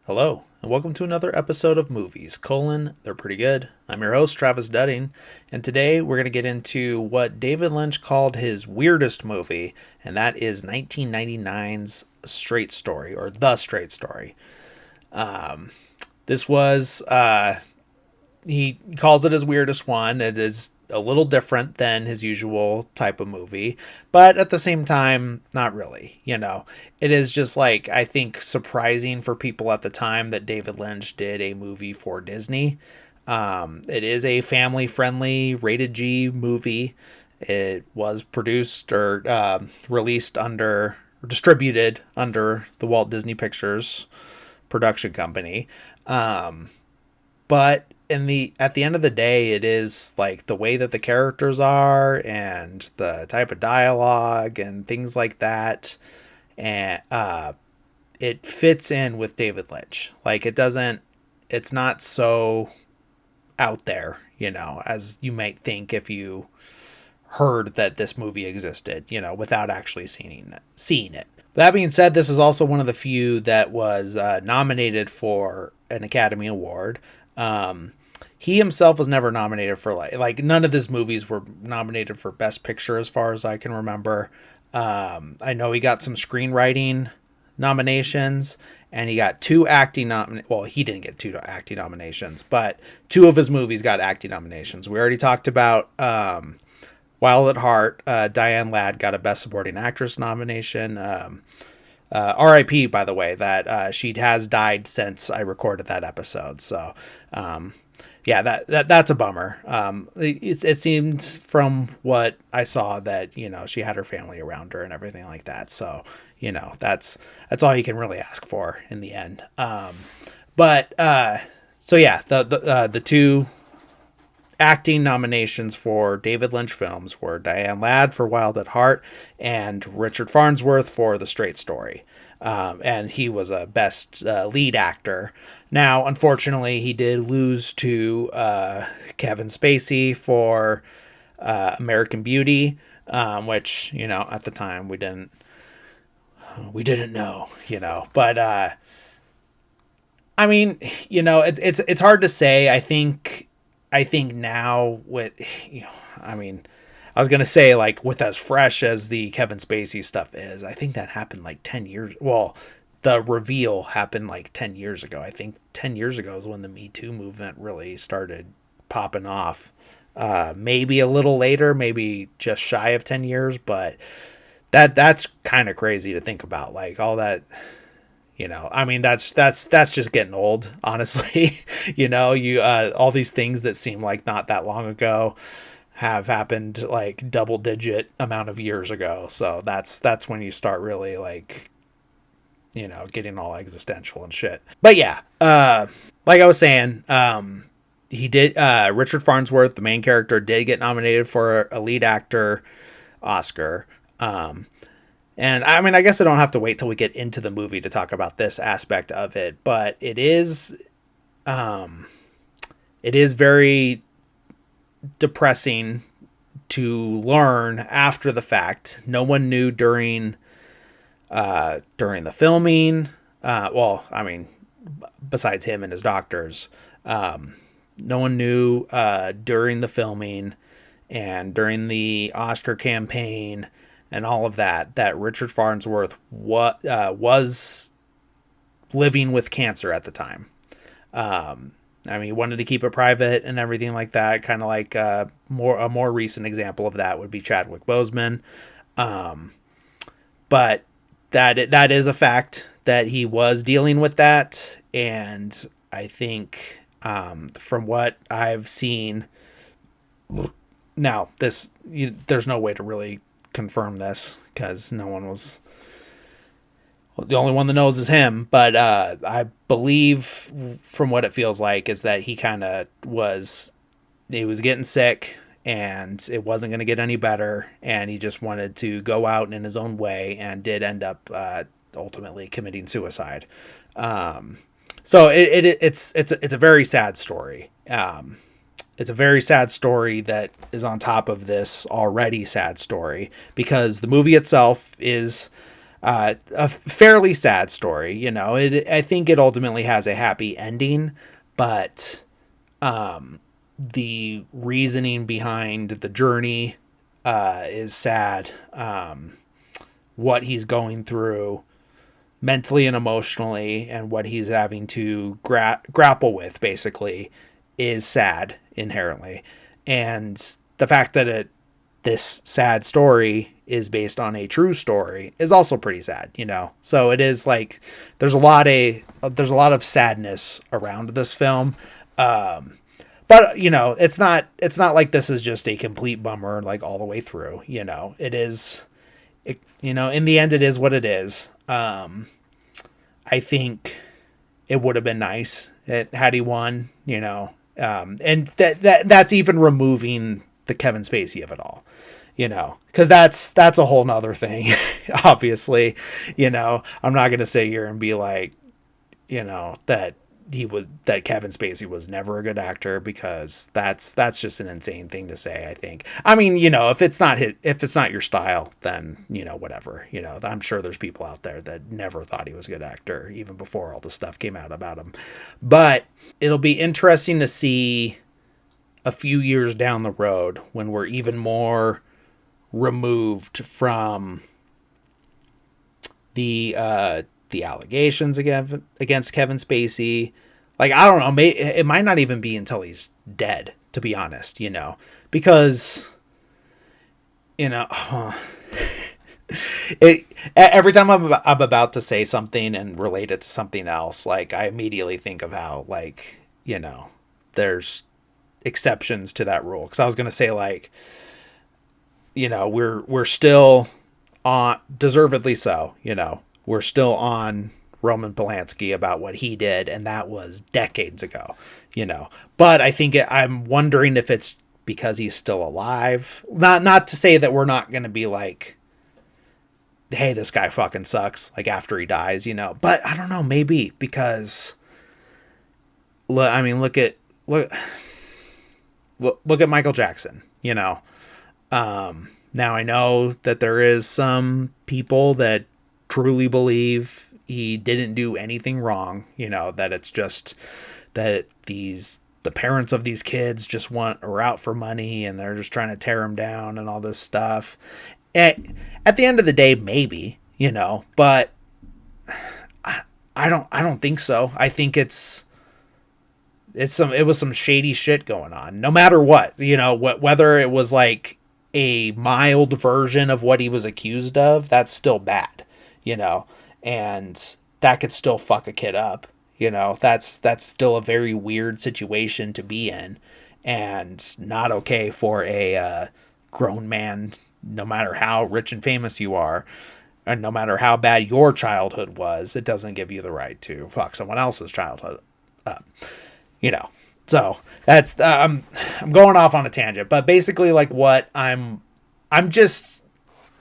Hello, and welcome to another episode of Movies, They're Pretty Good. I'm your host, Travis Dudding, and today we're going to get into what David Lynch called his weirdest movie, and that is 1999's Straight Story, or The Straight Story. This was he calls it his weirdest one. It is a little different than his usual type of movie, but at the same time, not really. It is just like, I think, surprising for people at the time that David Lynch did a movie for Disney. It is a family friendly rated G movie. It was produced or released under, or distributed under the Walt Disney Pictures production company. But at the end of the day, it is like the way that the characters are and the type of dialogue and things like that, and it fits in with David Lynch. Like, it's not so out there, as you might think if you heard that this movie existed, without actually seeing it. That being said, this is also one of the few that was nominated for an Academy Award. He himself was never nominated for like none of his movies were nominated for Best Picture as far as I can remember. I know he got some screenwriting nominations and he got two acting well, he didn't get two acting nominations, but two of his movies got acting nominations. We already talked about Wild at Heart. Diane Ladd got a Best Supporting Actress nomination. R.I.P. by the way, that she has died since I recorded that episode. So yeah, that's a bummer. It seems from what I saw that she had her family around her and everything like that. So that's all you can really ask for in the end. But so yeah, the two acting nominations for David Lynch films were Diane Ladd for Wild at Heart and Richard Farnsworth for The Straight Story. And he was a best lead actor. Now, unfortunately, he did lose to Kevin Spacey for American Beauty, which, at the time we didn't know, but I mean, it's hard to say. I think now with, I mean, I was going to say, like, with as fresh as the Kevin Spacey stuff is, I think that happened like 10 years. Well, the reveal happened like 10 years ago. I think 10 years ago is when the Me Too movement really started popping off. Maybe a little later, maybe just shy of 10 years, but that's kind of crazy to think about. Like, all that, I mean, that's just getting old, honestly. All these things that seem like not that long ago have happened like double digit amount of years ago. So that's when you start really like, getting all existential and shit. But yeah, like I was saying, he did, Richard Farnsworth, the main character, did get nominated for a lead actor Oscar. And I mean, I guess I don't have to wait till we get into the movie to talk about this aspect of it, but it is very depressing to learn after the fact. No one knew during the filming. Well, I mean, besides him and his doctors, no one knew during the filming and during the Oscar campaign and all of that Richard Farnsworth was living with cancer at the time. I mean, he wanted to keep it private and everything like that. Kind of like a more recent example of that would be Chadwick Boseman. But that is a fact that he was dealing with that, and I think from what I've seen, now there's no way to really confirm this because no one was. The only one that knows is him, but I believe from what it feels like is that he was getting sick and it wasn't going to get any better, and he just wanted to go out in his own way and did end up ultimately committing suicide. So it's a very sad story. It's a very sad story that is on top of this already sad story, because the movie itself is A fairly sad story. You know, I think it ultimately has a happy ending, but the reasoning behind the journey is sad. What he's going through mentally and emotionally, and what he's having to grapple with, basically, is sad inherently. And the fact that this sad story is based on a true story is also pretty sad, you know. So it is like there's a lot of sadness around this film. But you know, it's not like this is just a complete bummer like all the way through, you know. You know, in the end it is what it is. I think it would have been nice had he won, you know. And that's even removing the Kevin Spacey of it all, you know, because that's a whole nother thing. Obviously, you know, I'm not gonna sit here and be like, you know, that Kevin Spacey was never a good actor, because that's just an insane thing to say, I think. I mean, you know, if it's not your style, then, you know, whatever. You know, I'm sure there's people out there that never thought he was a good actor even before all the stuff came out about him. But it'll be interesting to see a few years down the road when we're even more removed from the allegations against Kevin Spacey. Like, I don't know, it might not even be until he's dead, to be honest, you know, because, you know, every time I'm about to say something and relate it to something else, like, I immediately think of how, like, you know, there's exceptions to that rule. Because I was gonna say, like, you know, we're still on, deservedly so, you know, we're still on Roman Polanski about what he did, and that was decades ago, you know. But I think I'm wondering if it's because he's still alive. Not to say that we're not going to be like, hey, this guy fucking sucks, like, after he dies, you know. But I don't know, maybe because look at Michael Jackson, you know. Now I know that there is some people that truly believe he didn't do anything wrong, you know, that it's just that the parents of these kids just are out for money and they're just trying to tear him down and all this stuff. At the end of the day, maybe, you know, but I don't think so. I think it was some shady shit going on, no matter what, you know, whether it was like a mild version of what he was accused of, that's still bad, you know, and that could still fuck a kid up, you know. That's still a very weird situation to be in, and not okay for a grown man, no matter how rich and famous you are, and no matter how bad your childhood was. It doesn't give you the right to fuck someone else's childhood up, you know. So that's I'm going off on a tangent, but basically, like, what I'm just,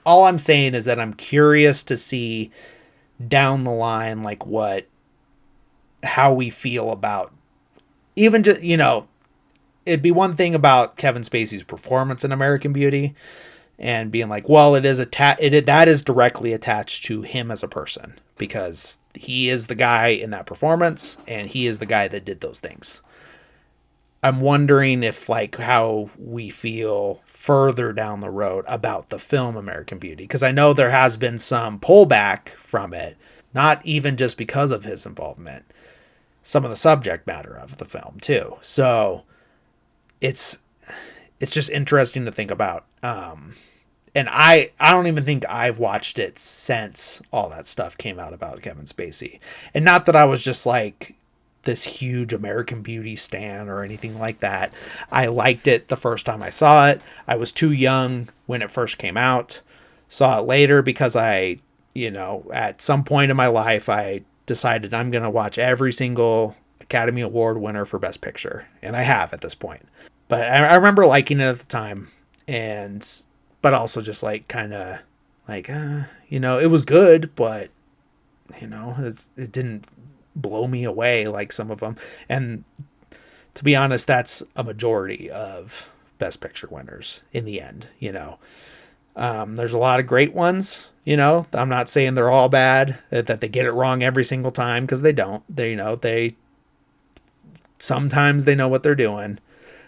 all I'm saying is that I'm curious to see down the line, like, how we feel about, even just, you know, it'd be one thing about Kevin Spacey's performance in American Beauty and being like, well, that is directly attached to him as a person, because he is the guy in that performance and he is the guy that did those things. I'm wondering if, like, how we feel further down the road about the film American Beauty, because I know there has been some pullback from it, not even just because of his involvement, some of the subject matter of the film too. So it's just interesting to think about. And I don't even think I've watched it since all that stuff came out about Kevin Spacey. And not that I was just like this huge American Beauty stan or anything like that. I liked it the first time I saw it. I was too young when it first came out. Saw it later because I, you know, at some point in my life, I decided I'm going to watch every single Academy Award winner for Best Picture. And I have at this point. But I remember liking it at the time. But also just like kind of like, you know, it was good, but, you know, it didn't blow me away like some of them. And to be honest, that's a majority of Best Picture winners in the end, you know. There's a lot of great ones, You know, I'm not saying they're all bad, that they get it wrong every single time, because they don't. They sometimes they know what they're doing,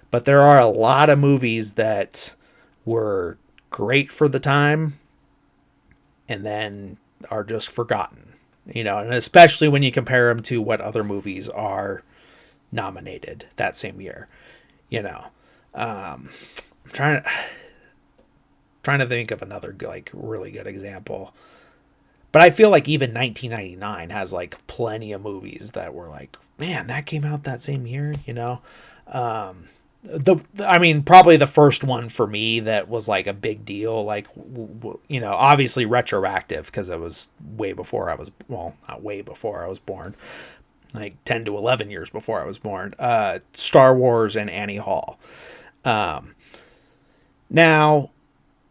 but there are a lot of movies that were great for the time and then are just forgotten. You know, and especially when you compare them to what other movies are nominated that same year. You know, I'm trying to think of another like really good example. But I feel like even 1999 has like plenty of movies that were like, man, that came out that same year, you know. I mean, probably the first one for me that was like a big deal, like you know, obviously retroactive because it was way before I was, well, not way before I was born, like 10 to 11 years before I was born. Star Wars and Annie Hall. Now,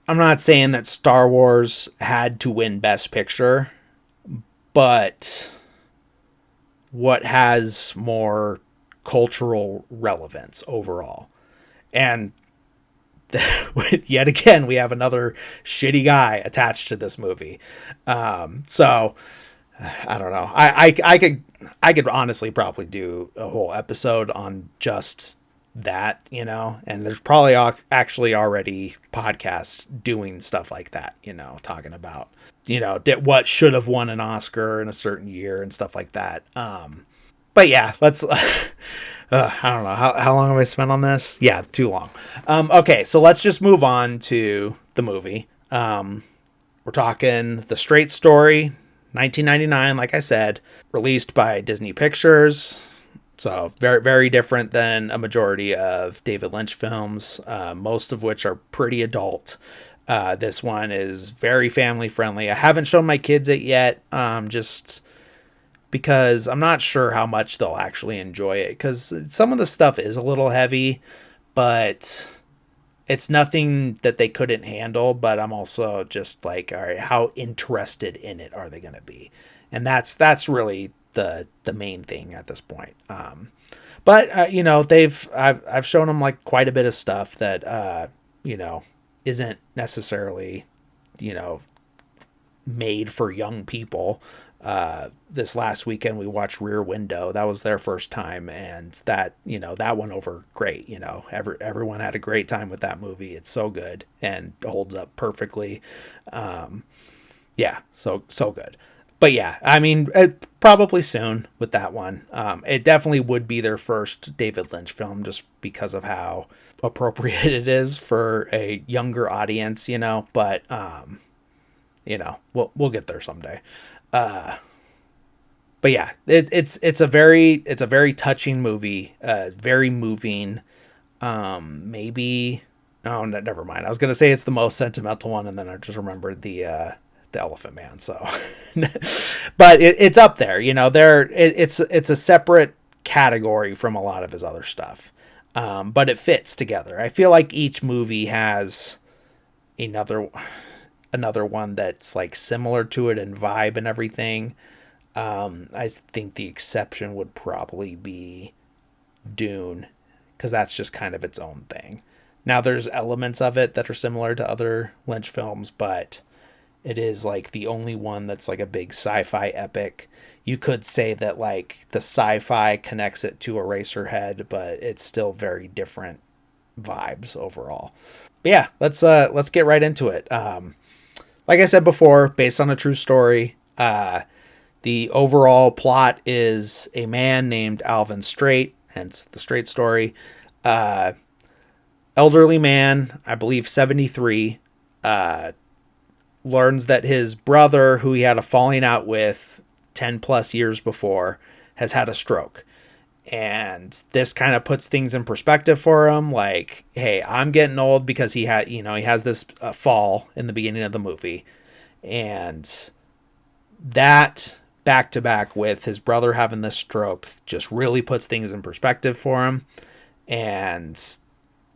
I'm not saying that Star Wars had to win Best Picture, but what has more cultural relevance overall? And yet again, we have another shitty guy attached to this movie. So I don't know. I could honestly probably do a whole episode on just that, you know, and there's probably actually already podcasts doing stuff like that, you know, talking about, you know, what should have won an Oscar in a certain year and stuff like that. But yeah, let's, I don't know. How long have I spent on this? Yeah, too long. Okay, so let's just move on to the movie. We're talking The Straight Story, 1999, like I said, released by Disney Pictures. So very, very different than a majority of David Lynch films, most of which are pretty adult. This one is very family friendly. I haven't shown my kids it yet, just because I'm not sure how much they'll actually enjoy it, because some of the stuff is a little heavy, but it's nothing that they couldn't handle. But I'm also just like, all right, how interested in it are they going to be? And that's really the main thing at this point. But you know, I've shown them like quite a bit of stuff that you know, isn't necessarily, you know, made for young people. This last weekend we watched Rear Window. That was their first time, and that, you know, that went over great. You know, everyone had a great time with that movie. It's so good and holds up perfectly. Yeah, so good. But yeah, I mean, probably soon with that one. It definitely would be their first David Lynch film, just because of how appropriate it is for a younger audience, you know. But you know, we'll get there someday. But yeah, it's a very touching movie, very moving. Maybe, oh, no, never mind. I was gonna say it's the most sentimental one, and then I just remembered the Elephant Man. So, but it's up there. You know, it's a separate category from a lot of his other stuff, but it fits together. I feel like each movie has another one that's like similar to it in vibe and everything. I think the exception would probably be Dune, because that's just kind of its own thing. Now there's elements of it that are similar to other Lynch films, but it is like the only one that's like a big sci-fi epic. You could say that like the sci-fi connects it to Eraserhead, but it's still very different vibes overall. But yeah, let's get right into it. Like I said before, based on a true story. The overall plot is a man named Alvin Straight, hence The Straight Story. Elderly man, I believe 73, learns that his brother, who he had a falling out with 10 plus years before, has had a stroke. And this kind of puts things in perspective for him. Like, hey, I'm getting old, because he has this fall in the beginning of the movie. And that, back to back with his brother having this stroke, just really puts things in perspective for him. And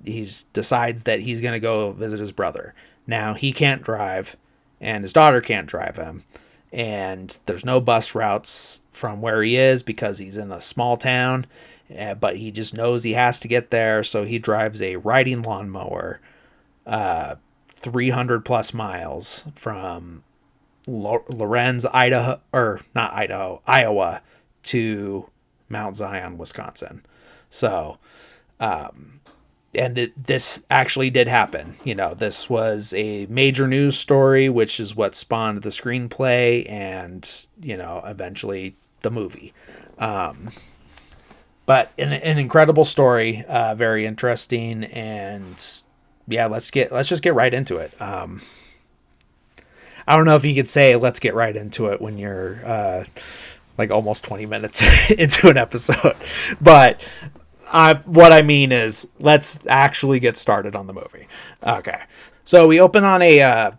he decides that he's going to go visit his brother. Now, he can't drive, and his daughter can't drive him. And there's no bus routes from where he is, because he's in a small town. But he just knows he has to get there, so he drives a riding lawnmower 300 plus miles from Lorenz, Idaho, or not Idaho, Iowa, to Mount Zion, Wisconsin. So, and this actually did happen. This was a major news story, which is what spawned the screenplay and, eventually the movie. But an incredible story, very interesting, and yeah, let's just get right into it. I don't know if you could say let's get right into it when you're like almost 20 minutes into an episode, but what I mean is let's actually get started on the movie. Okay, so we open on a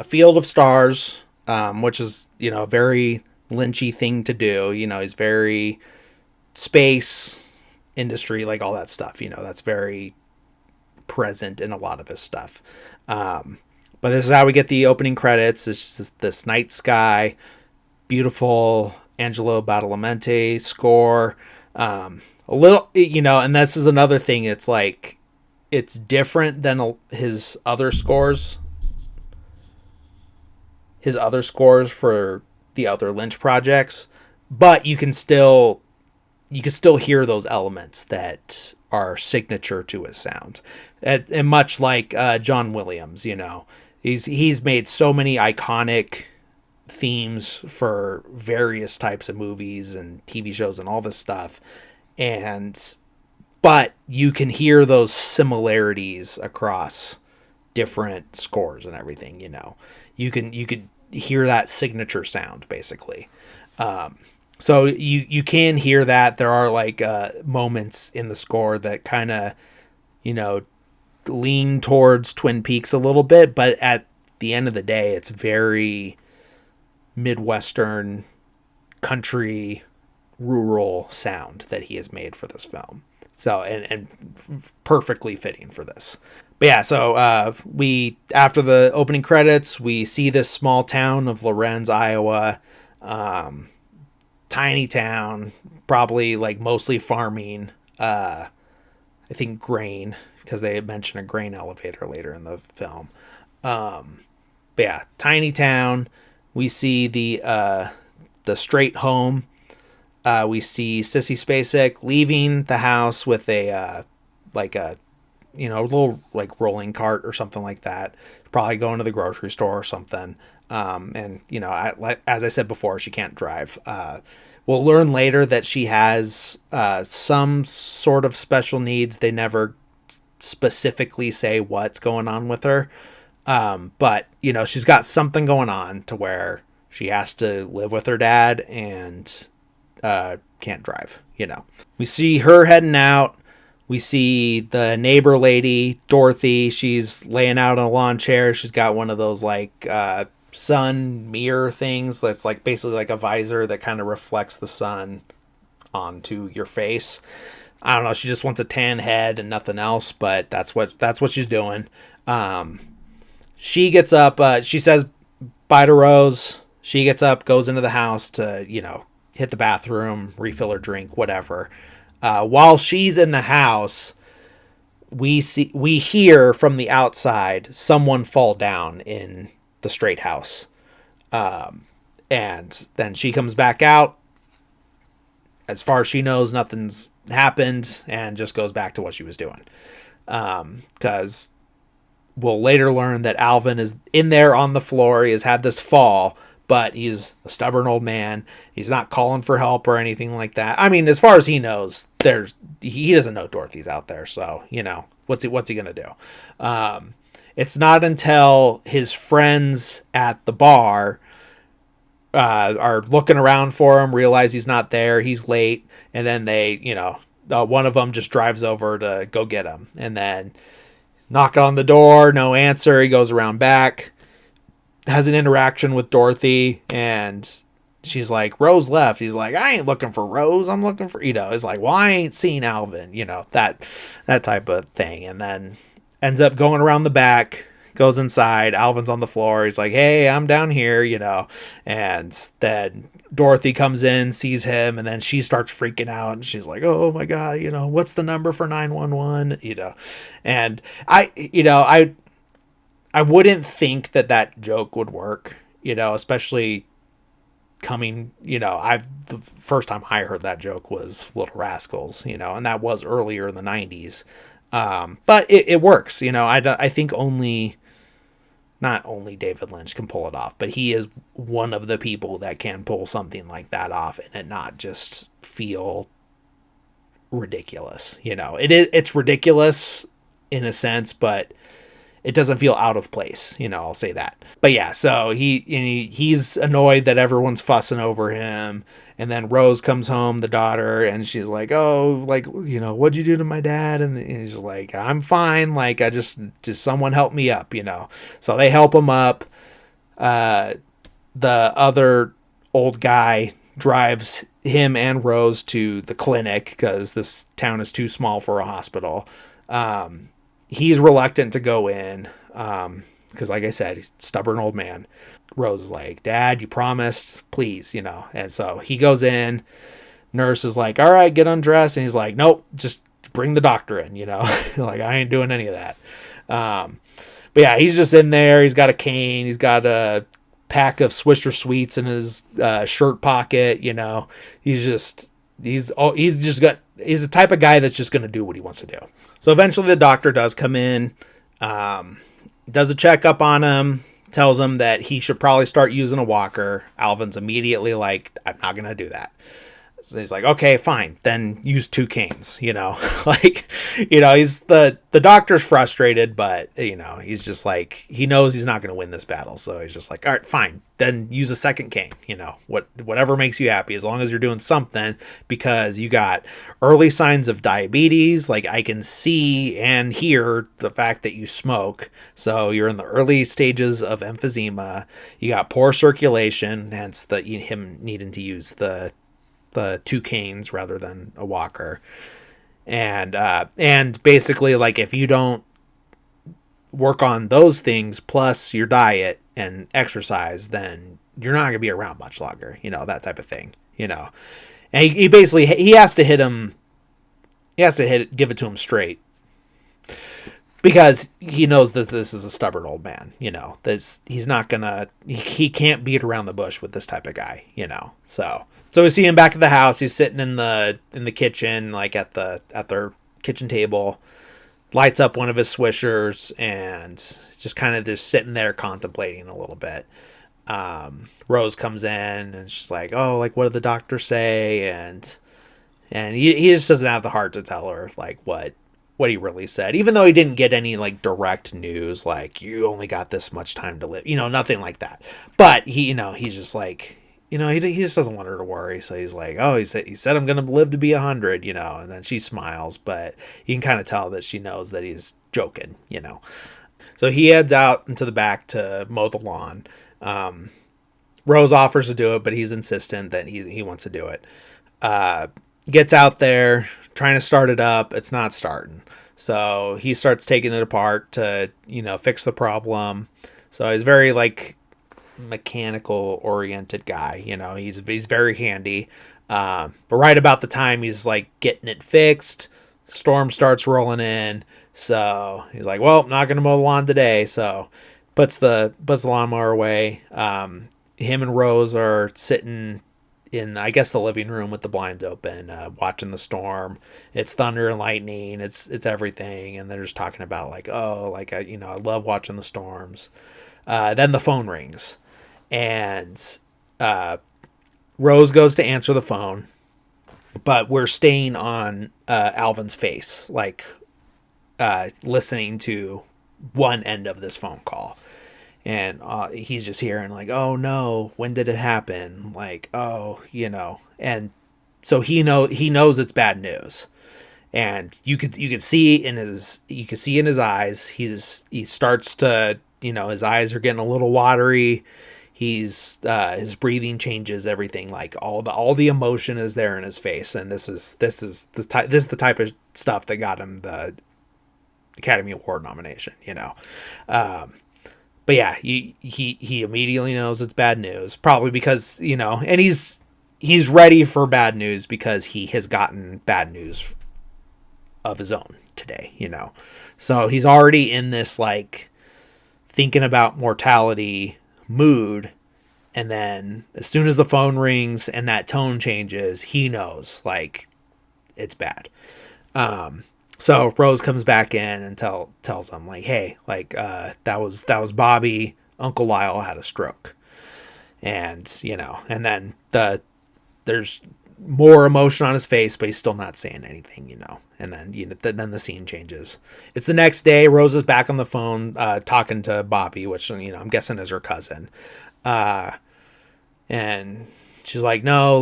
field of stars, which is a very Lynchy thing to do. He's very space industry, like all that stuff. That's very present in a lot of his stuff. But this is how we get the opening credits. It's just this night sky, beautiful Angelo Badalamenti score. A little, and this is another thing. It's like, it's different than his other scores. His other scores for the other Lynch projects, but you can still hear those elements that are signature to his sound. And much like John Williams, he's made so many iconic themes for various types of movies and TV shows and all this stuff. But you can hear those similarities across different scores and everything. You could hear that signature sound basically. So you can hear that there are like moments in the score that kind of lean towards Twin Peaks a little bit, but at the end of the day, it's very Midwestern, country, rural sound that he has made for this film. So and perfectly fitting for this. But yeah, so we, after the opening credits, we see this small town of Lorenz, Iowa. Tiny town, probably like mostly farming. I think grain, because they mention a grain elevator later in the film. But yeah, tiny town. We see the straight home. We see Sissy Spacek leaving the house with a little like rolling cart or something like that. Probably going to the grocery store or something. And as I said before, she can't drive. We'll learn later that she has some sort of special needs. They never specifically say what's going on with her. But she's got something going on to where she has to live with her dad and can't drive. We see her heading out. We see the neighbor lady, Dorothy. She's laying out on a lawn chair. She's got one of those like sun mirror things that's like basically like a visor that kind of reflects the sun onto your face. I don't know. She just wants a tan head and nothing else, but that's what she's doing. She gets up. She says bye to Rose. She gets up, goes into the house to hit the bathroom, refill her drink, whatever. While she's in the house, we hear from the outside someone fall down in the straight house. And then she comes back out. As far as she knows, nothing's happened and just goes back to what she was doing. Because we'll later learn that Alvin is in there on the floor. He has had this fall, but he's a stubborn old man. He's not calling for help or anything like that. I mean, as far as he knows, he doesn't know Dorothy's out there. So, what's he going to do? It's not until his friends at the bar are looking around for him, realize he's not there, he's late, and then they, one of them just drives over to go get him. And then knock on the door, no answer. He goes around back, has an interaction with Dorothy, and she's like, Rose left. He's like, I ain't looking for Rose. I'm looking for, it's like, well, I ain't seen Alvin, that type of thing. And then ends up going around the back, goes inside. Alvin's on the floor. He's like, hey, I'm down here, and then Dorothy comes in, sees him, and then she starts freaking out, and she's like, oh my God, what's the number for 911, and I wouldn't think that joke would work especially coming, the first time I heard that joke was Little Rascals, and that was earlier in the 90s. But it works, I think not only David Lynch can pull it off, but he is one of the people that can pull something like that off and it not just feel ridiculous. It's ridiculous in a sense, but it doesn't feel out of place. I'll say that. But yeah, so he's annoyed that everyone's fussing over him. And then Rose comes home, the daughter, and she's like, "Oh, like, what'd you do to my dad?" And he's like, "I'm fine. Like, I just someone help me up, So they help him up. The other old guy drives him and Rose to the clinic because this town is too small for a hospital. He's reluctant to go in because, like I said, he's a stubborn old man. Rose is like, "Dad, you promised, please," And so he goes in. Nurse is like, "All right, get undressed." And he's like, "Nope, just bring the doctor in," Like, I ain't doing any of that. But yeah, he's just in there. He's got a cane. He's got a pack of Swisher Sweets in his shirt pocket. He's the type of guy that's just going to do what he wants to do. So eventually the doctor does come in, does a checkup on him, tells him that he should probably start using a walker. Alvin's immediately like, "I'm not going to do that." So he's like, "Okay, fine. Then use 2 canes," like, he's the doctor's frustrated, but he's just like, he knows he's not going to win this battle. So he's just like, "All right, fine. Then use a second cane, whatever makes you happy, as long as you're doing something, because you got early signs of diabetes. Like, I can see and hear the fact that you smoke. So you're in the early stages of emphysema. You got poor circulation, hence him needing to use the 2 canes rather than a walker. And basically, like, if you don't work on those things plus your diet and exercise, then you're not going to be around much longer, that type of thing, And he basically, he has to hit him, give it to him straight, because he knows that this is a stubborn old man, he's not gonna, he can't beat around the bush with this type of guy, So we see him back at the house. He's sitting in the kitchen, like at their kitchen table, lights up one of his Swishers, and just kind of just sitting there contemplating a little bit. Rose comes in and she's like, "Oh, like, what did the doctor say?" And he just doesn't have the heart to tell her like what he really said, even though he didn't get any like direct news, like, "You only got this much time to live," nothing like that. But he's just like, he just doesn't want her to worry. So he's like, "Oh, he said I'm going to live to be 100, and then she smiles, but you can kind of tell that she knows that he's joking, So he heads out into the back to mow the lawn. Rose offers to do it, but he's insistent that he wants to do it. Gets out there, trying to start it up. It's not starting. So he starts taking it apart to, fix the problem. So he's very like mechanical oriented guy, he's very handy. But right about the time he's like getting it fixed, storm starts rolling in. So he's like, "Well, not gonna mow the lawn today." So puts the lawnmower away. Him and Rose are sitting in, I guess, the living room with the blinds open, watching the storm. It's thunder and lightning. It's everything, and they're just talking about like, "Oh, like, I love watching the storms." Then the phone rings. And Rose goes to answer the phone, but we're staying on Alvin's face, like listening to one end of this phone call. And he's just hearing like, "Oh no, when did it happen?" Like, "Oh, And so he knows it's bad news. And you could see in his eyes, he starts to, his eyes are getting a little watery. He's his breathing changes, everything, like all the emotion is there in his face, and this is the type of stuff that got him the Academy Award nomination, But yeah, he immediately knows it's bad news, probably because and he's ready for bad news because he has gotten bad news of his own today, So he's already in this like thinking about mortality mood, And then as soon as the phone rings and that tone changes, he knows, like, it's bad. So Rose comes back in and tells him, like, hey, like, that was Bobby. Uncle Lyle had a stroke. And, and then there's more emotion on his face, but he's still not saying anything, And then, then the scene changes. It's the next day. Rose is back on the phone, talking to Bobby, which, I'm guessing is her cousin. And she's like, no,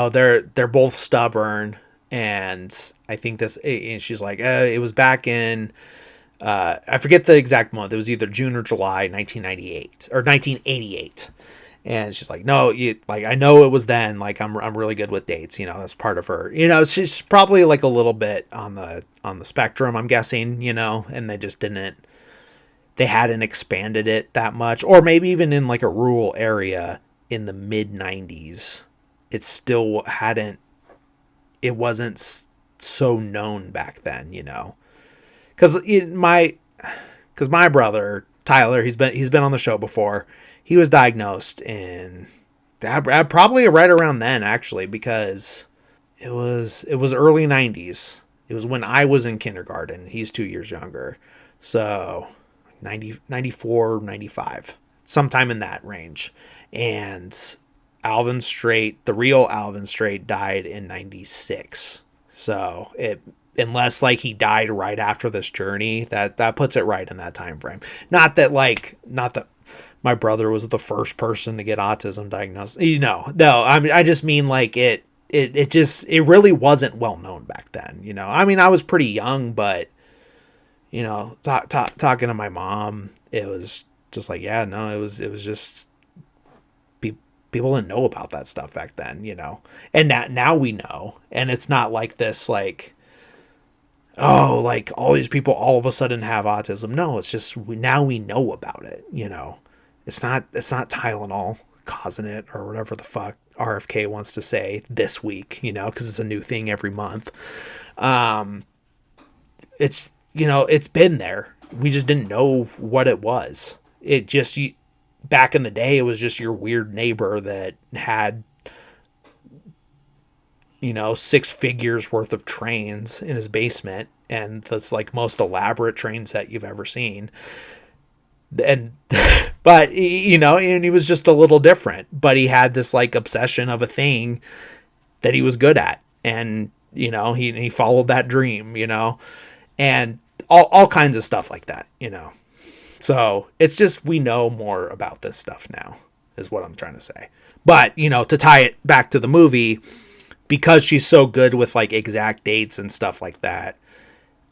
they're both stubborn. And I think this, and she's like, it was back in, I forget the exact month. It was either June or July, 1998 or 1988. And she's like, no, I know it was then. Like, I'm really good with dates. That's part of her. She's probably like a little bit on the spectrum, I'm guessing. And they hadn't expanded it that much, or maybe even in like a rural area in the mid 90s, it still hadn't. It wasn't so known back then, because my brother Tyler, he's been on the show before. He was diagnosed in probably right around then, actually, because it was early 90s. It was when I was in kindergarten. He's 2 years younger. So 94, 95, sometime in that range. And Alvin Straight, the real Alvin Straight, died in 96. So unless like he died right after this journey, that puts it right in that time frame. Not that my brother was the first person to get autism diagnosed. No. I mean, I just mean like it really wasn't well known back then. I mean, I was pretty young, but talking to my mom, it was just like, yeah, no, it was just people didn't know about that stuff back then, and now we know, and it's not like this, like, oh, like all these people all of a sudden have autism. No, it's just now we know about it. It's not Tylenol causing it or whatever the fuck RFK wants to say this week, because it's a new thing every month. It's it's been there. We just didn't know what it was. It just, back in the day, it was just your weird neighbor that had 6 figures worth of trains in his basement, and that's like most elaborate train set you've ever seen. And but and he was just a little different, but he had this like obsession of a thing that he was good at, and he followed that dream, and all kinds of stuff like that, so it's just, we know more about this stuff now, is what I'm trying to say. But to tie it back to the movie, because she's so good with like exact dates and stuff like that,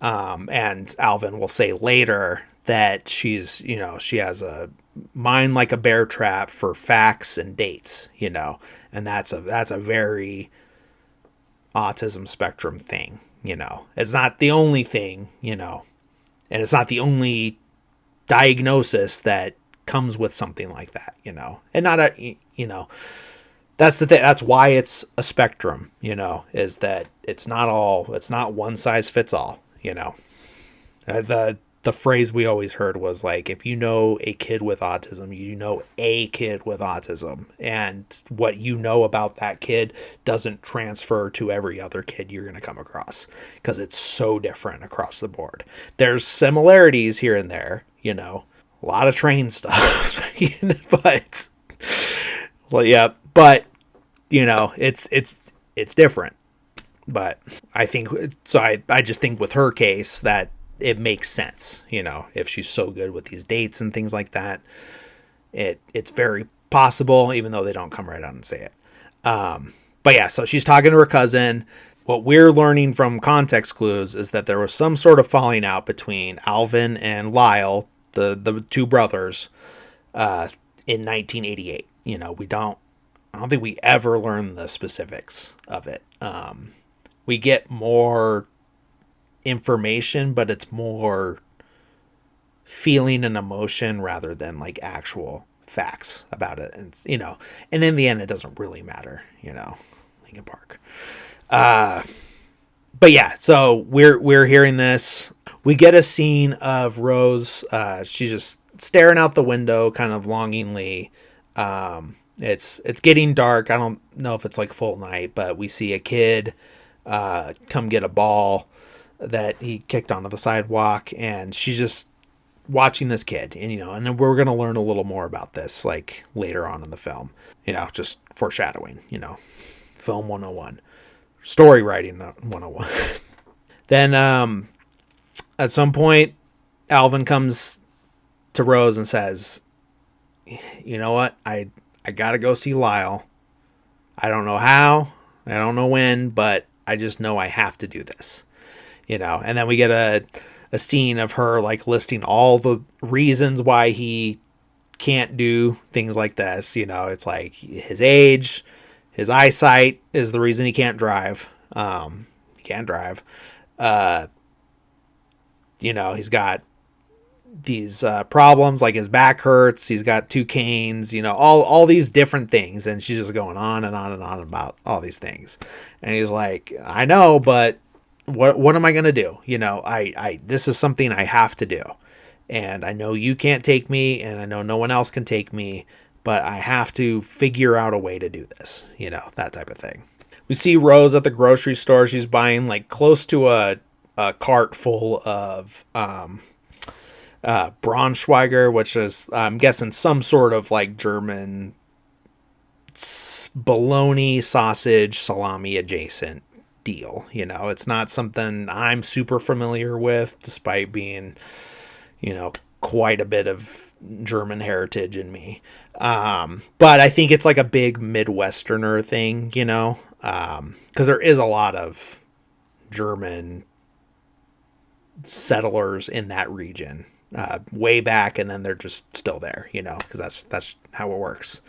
and Alvin will say later that she's, she has a mind like a bear trap for facts and dates, and that's a very autism spectrum thing, it's not the only thing, and it's not the only diagnosis that comes with something like that, and not that's the thing. That's why it's a spectrum, is that it's not one size fits all, the phrase we always heard was like, if you know a kid with autism, you know a kid with autism, and what you know about that kid doesn't transfer to every other kid you're going to come across, because it's so different across the board. There's similarities here and there, a lot of train stuff, but well, yeah, but it's different. But I think so. I just think with her case that it makes sense, if she's so good with these dates and things like that, it's very possible, even though they don't come right out and say it. But yeah, so she's talking to her cousin. What we're learning from context clues is that there was some sort of falling out between Alvin and Lyle, the two brothers, in 1988. I don't think we ever learn the specifics of it. We get more information, but it's more feeling and emotion rather than like actual facts about it. And and in the end, it doesn't really matter. Linkin Park. But yeah, so we're hearing this. We get a scene of Rose. She's just staring out the window, kind of longingly, It's getting dark. I don't know if it's like full night, but we see a kid come get a ball that he kicked onto the sidewalk, and she's just watching this kid, and and then we're gonna learn a little more about this like later on in the film. Just foreshadowing. Film 101, story writing 101. Then at some point, Alvin comes to Rose and says, "You know what? I gotta go see Lyle. I don't know how, I don't know when, but I just know I have to do this." And then we get a scene of her like listing all the reasons why he can't do things like this. It's like his age, his eyesight is the reason he can't drive. He can't drive. He's got these problems, like his back hurts, he's got two canes, all these different things, and she's just going on and on and on about all these things. And he's like, I know, but what am I gonna do? I this is something I have to do, and I know you can't take me, and I know no one else can take me, but I have to figure out a way to do this, that type of thing. We see Rose at the grocery store. She's buying like close to a cart full of Braunschweiger, which is, I'm guessing, some sort of like German bologna, sausage, salami adjacent deal. It's not something I'm super familiar with, despite being, quite a bit of German heritage in me. But I think it's like a big Midwesterner thing, because there is a lot of German settlers in that region way back, and then they're just still there, because that's how it works.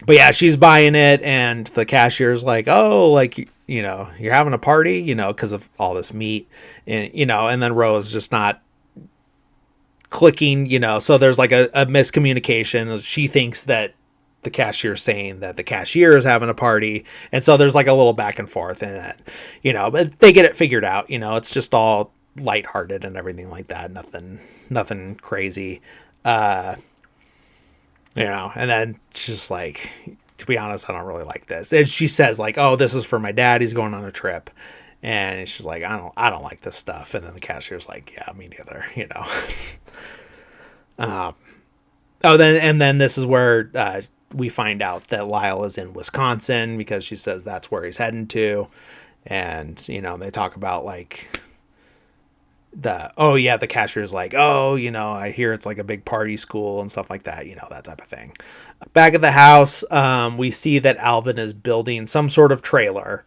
But yeah, she's buying it, and the cashier's like, "Oh, like, you're having a party, because of all this meat," and and then Rose just not clicking, so there's like a miscommunication. She thinks that the cashier's saying that the cashier is having a party, and so there's like a little back and forth in that, but they get it figured out. It's just all lighthearted and everything like that. Nothing crazy. And then she's like, to be honest, I don't really like this. And she says like, "Oh, this is for my dad. He's going on a trip." And she's like, I don't like this stuff. And then the cashier's like, "Yeah, me neither," then this is where we find out that Lyle is in Wisconsin, because she says that's where he's heading to. And, they talk about like the cashier's like, "Oh, I hear it's like a big party school and stuff like that," that type of thing. Back at the house, we see that Alvin is building some sort of trailer.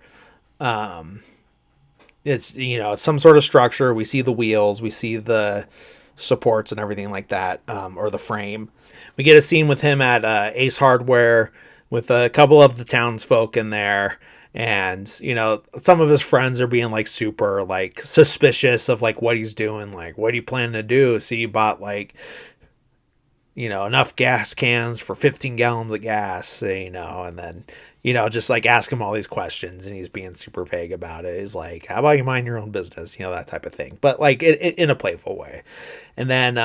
It's some sort of structure. We see the wheels, we see the supports and everything like that, or the frame. We get a scene with him at Ace Hardware with a couple of the townsfolk in there. And, some of his friends are being like super like suspicious of like what he's doing. Like, what are you planning to do? So you bought like, enough gas cans for 15 gallons of gas, and then, just like ask him all these questions, and he's being super vague about it. He's like, "How about you mind your own business?" That type of thing, but like in a playful way. And then,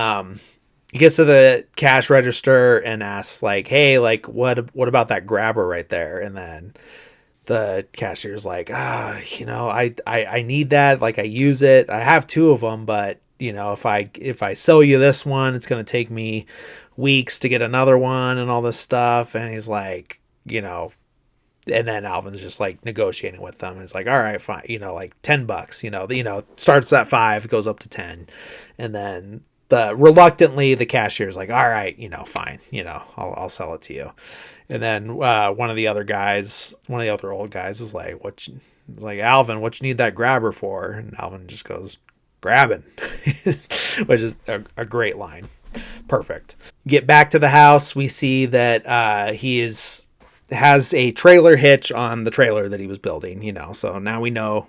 he gets to the cash register and asks like, "Hey, like what about that grabber right there?" And then the cashier's like, I need that. Like, I use it. I have two of them, but if I sell you this one, it's going to take me weeks to get another one and all this stuff. And he's like, and then Alvin's just like negotiating with them. And it's like, all right, fine. Like $10, starts at 5, goes up to 10. And then reluctantly, the cashier's like, all right, fine, I'll sell it to you. And then one of the other old guys is like, "Alvin, what you need that grabber for?" And Alvin just goes, "Grabbing," which is a great line. Perfect. Get back to the house. We see that he has a trailer hitch on the trailer that he was building, so now we know.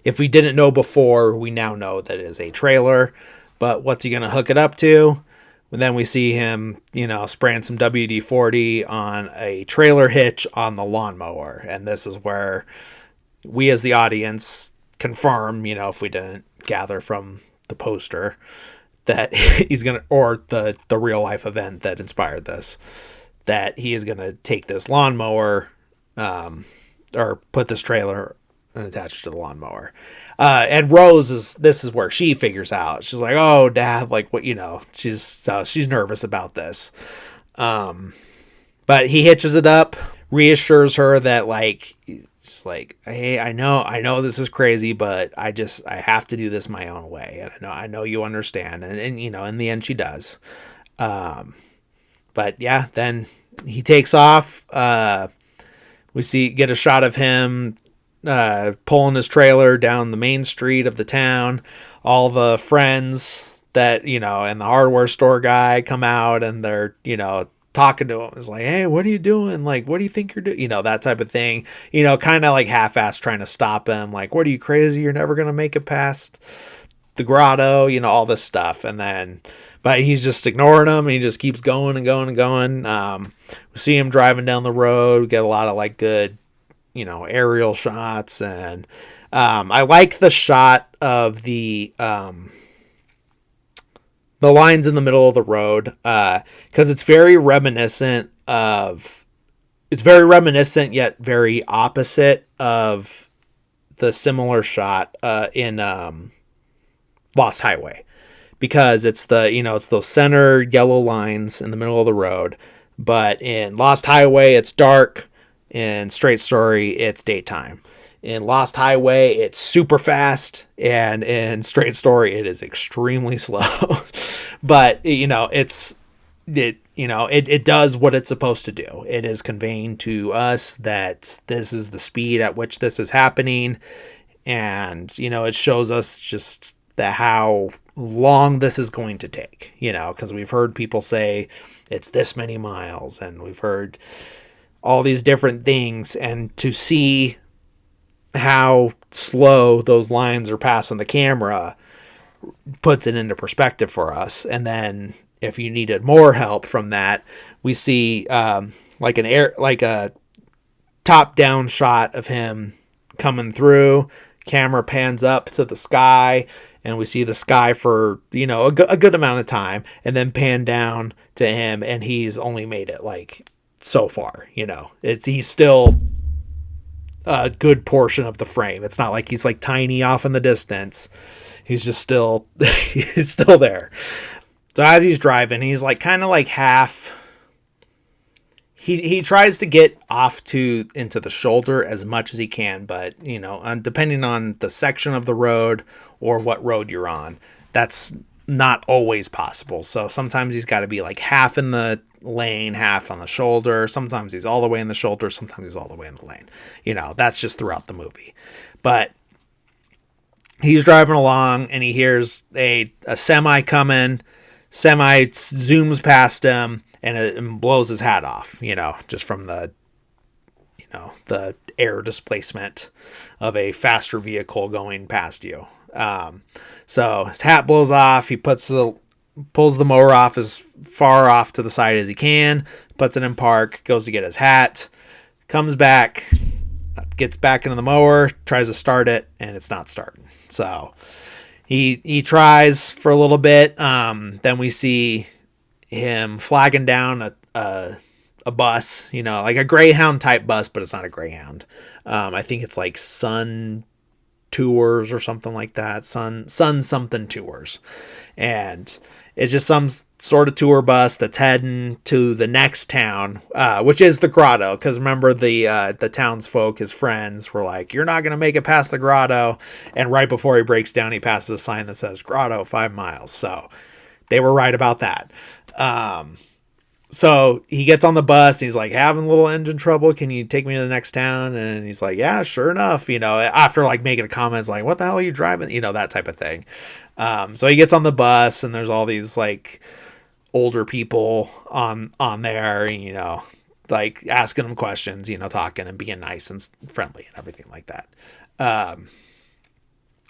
If we didn't know before, we now know that it is a trailer. But what's he going to hook it up to? And then we see him, spraying some WD-40 on a trailer hitch on the lawnmower. And this is where we as the audience confirm, if we didn't gather from the poster, that he's gonna, or the real life event that inspired this, that he is gonna take this lawnmower, or put this trailer and attach it to the lawnmower. And Rose this is where she figures out. She's like, "Oh, Dad, like what, she's nervous about this." But he hitches it up, reassures her that like, it's like, "Hey, I know this is crazy, but I have to do this my own way. And I know you understand." And in the end she does. But yeah, then he takes off. We get a shot of him pulling his trailer down the main street of the town. All the friends that, and the hardware store guy come out, and they're, talking to him. It's like, "Hey, what are you doing? Like, what do you think you're doing?" That type of thing. Kind of like half-assed trying to stop him. Like, "What are you, crazy? You're never going to make it past the grotto," all this stuff. And then, but he's just ignoring him, and he just keeps going and going and going. We see him driving down the road. We get a lot of like good, aerial shots. And I like the shot of the lines in the middle of the road, because it's very reminiscent yet very opposite of the similar shot in Lost Highway, because it's it's those center yellow lines in the middle of the road. But in Lost Highway, it's dark. In Straight Story, it's daytime. In Lost Highway, it's super fast, and in Straight Story, it is extremely slow. But it does what it's supposed to do. It is conveying to us that this is the speed at which this is happening, and it shows us just how long this is going to take. Because we've heard people say it's this many miles, and we've heard all these different things, and to see how slow those lines are passing the camera puts it into perspective for us. And then if you needed more help from that, we see like a top down shot of him coming through. Camera pans up to the sky, and we see the sky for a good amount of time, and then pan down to him, and he's only made it like so far. He's still a good portion of the frame. It's not like he's like tiny off in the distance. He's just still he's still there. So as he's driving, he's like kind of like half. He tries to get off into the shoulder as much as he can, but depending on the section of the road or what road you're on, that's not always possible. So sometimes he's got to be like half in the lane, half on the shoulder. Sometimes he's all the way in the shoulder, sometimes he's all the way in the lane. That's just throughout the movie. But he's driving along, and he hears a semi coming. Semi zooms past him, and it blows his hat off, just from the air displacement of a faster vehicle going past you. So his hat blows off. He pulls the mower off as far off to the side as he can, puts it in park, goes to get his hat, comes back, gets back into the mower, tries to start it, and it's not starting. So he tries for a little bit. Then we see him flagging down a bus, like a Greyhound type bus, but it's not a Greyhound. I think it's like Sun Tours or something like that. Sun something Tours. And it's just some sort of tour bus that's heading to the next town, which is the grotto. Because remember, the townsfolk, his friends, were like, "You're not going to make it past the grotto." And right before he breaks down, he passes a sign that says "Grotto 5 miles." So they were right about that. So he gets on the bus, and he's like, "Having a little engine trouble. Can you take me to the next town?" And he's like, "Yeah, sure enough." After like making a comment, like, "What the hell are you driving?" That type of thing. So he gets on the bus, and there's all these like older people on there, and, like asking him questions, talking and being nice and friendly and everything like that.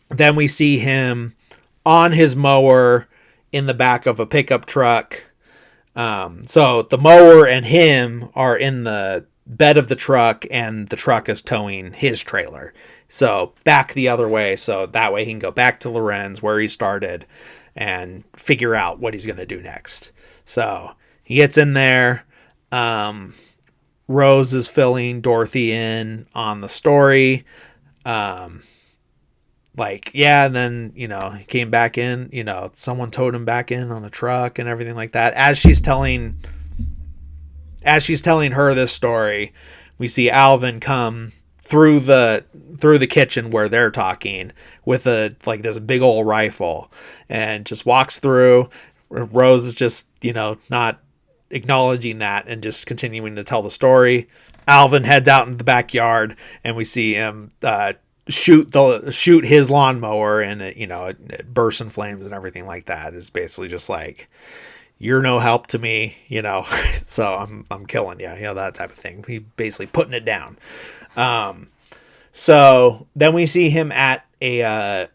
Then we see him on his mower in the back of a pickup truck. So the mower and him are in the bed of the truck, and the truck is towing his trailer. So back the other way, so that way he can go back to Lorenz where he started and figure out what he's going to do next. So he gets in there. Rose is filling Dorothy in on the story. And then, he came back in, someone towed him back in on a truck and everything like that. As she's telling her this story, we see Alvin come through the kitchen where they're talking with this big old rifle, and just walks through. Rose is just, not acknowledging that and just continuing to tell the story. Alvin heads out into the backyard, and we see him shoot his lawnmower, and it bursts in flames and everything like that. Is basically just like, you're no help to me, so I'm killing you, that type of thing. He basically putting it down. So then we see him at a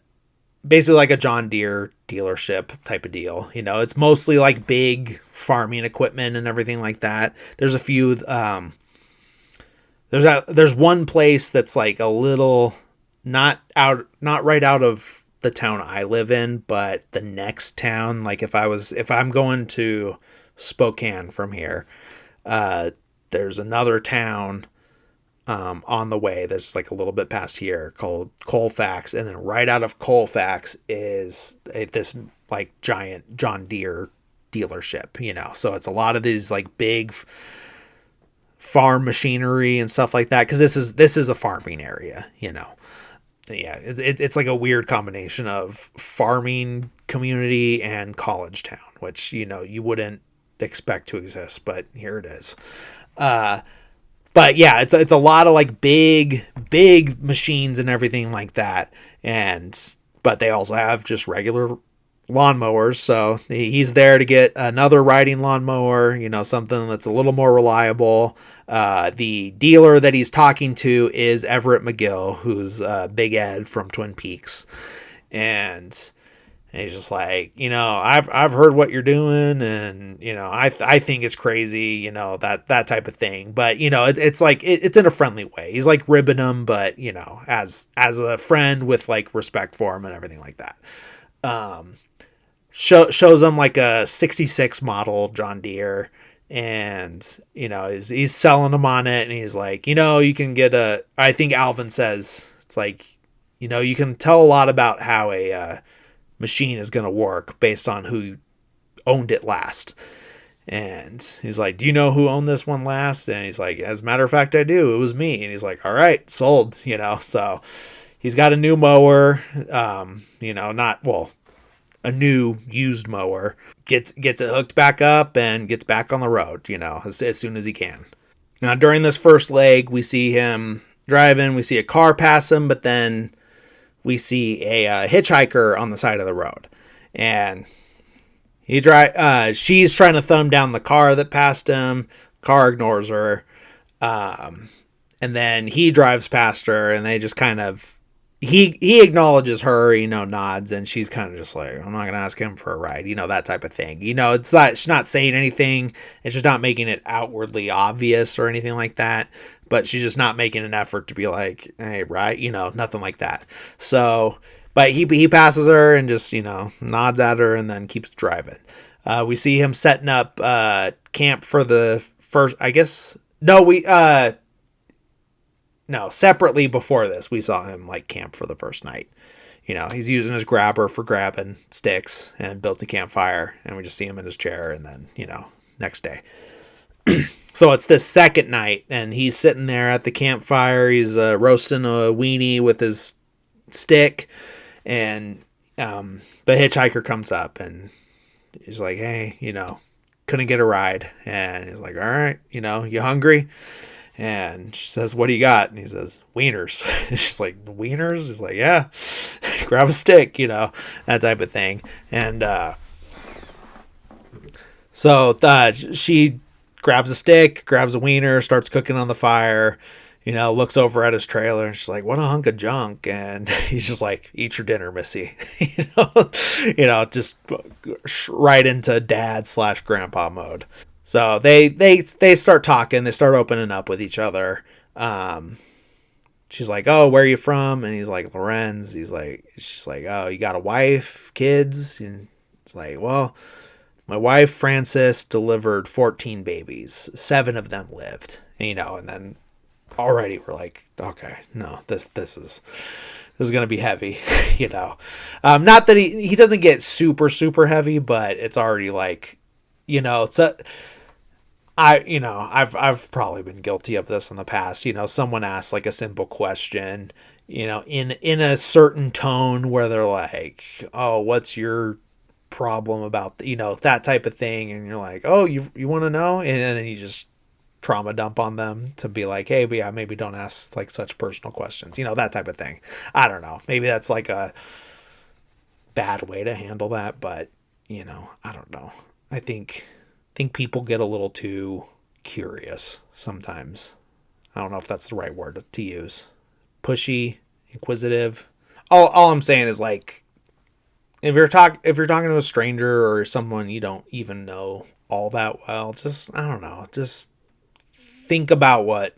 basically like a John Deere dealership type of deal. It's mostly like big farming equipment and everything like that. There's a few there's one place that's like a little not right out of the town I live in, but the next town. Like if I'm going to Spokane from here, there's another town on the way that's like a little bit past here called Colfax, and then right out of Colfax is this like giant John Deere dealership. So it's a lot of these like big farm machinery and stuff like that, because this is a farming area. Yeah, it's like a weird combination of farming community and college town, which you wouldn't expect to exist, but here it is. But yeah, it's a lot of like big machines and everything like that, but they also have just regular lawnmowers. So he's there to get another riding lawnmower, something that's a little more reliable. The dealer that he's talking to is Everett McGill, who's Big Ed from Twin Peaks, and he's just like, I've heard what you're doing, and I think it's crazy, that type of thing. But it's like it's in a friendly way. He's like ribbing him, but as a friend with like respect for him and everything like that. Shows him like a 66 model John Deere, and he's selling him on it, and he's like, you can get I think Alvin says it's like, you can tell a lot about how a machine is going to work based on who owned it last. And he's like, do you know who owned this one last? And he's like, as a matter of fact, I do. It was me. And he's like, all right, sold. So he's got a new mower, a new used mower, gets it hooked back up and gets back on the road, as soon as he can. Now, during this first leg, we see him driving, we see a car pass him, but then we see a hitchhiker on the side of the road, and she's trying to thumb down the car that passed him. Car ignores her, and then he drives past her, and they just kind of he acknowledges her, nods, and she's kind of just like, I'm not gonna ask him for a ride, that type of thing. She's not saying anything, it's just not making it outwardly obvious or anything like that. But she's just not making an effort to be like, hey, right? Nothing like that. So, but he passes her and just, nods at her and then keeps driving. We see him setting up camp for the first, I guess. No, separately before this, we saw him like camp for the first night. He's using his grabber for grabbing sticks and built a campfire. And we just see him in his chair, and then, next day. So it's this second night, and he's sitting there at the campfire. He's roasting a weenie with his stick, and the hitchhiker comes up, and he's like, hey, couldn't get a ride. And he's like, all right, you hungry? And she says, what do you got? And he says, wieners. She's like, wieners? He's like, yeah, grab a stick, that type of thing. And so she grabs a stick, grabs a wiener, starts cooking on the fire, looks over at his trailer, and she's like, what a hunk of junk. And he's just like, eat your dinner, missy. Just right into dad/grandpa mode. So they start talking, they start opening up with each other. She's like, oh, where are you from? And he's like, Lorenz. She's like, oh, you got a wife, kids? And It's like, well, my wife Frances delivered 14 babies. 7 of them lived. And then already we're like, okay, no, this is gonna be heavy. Not that he doesn't get super super heavy, but it's already like, it's a. I've probably been guilty of this in the past. Someone asks like a simple question, in a certain tone where they're like, "Oh, what's your problem about that type of thing?" And you're like, "Oh, you want to know?" And then you just trauma dump on them to be like, "Hey, but yeah, maybe don't ask like such personal questions." That type of thing. I don't know. Maybe that's like a bad way to handle that, but I don't know. I think people get a little too curious sometimes. I don't know if that's the right word to use. Pushy, inquisitive. All I'm saying is like, if you're talking to a stranger or someone you don't even know all that well, just, I don't know, just think about what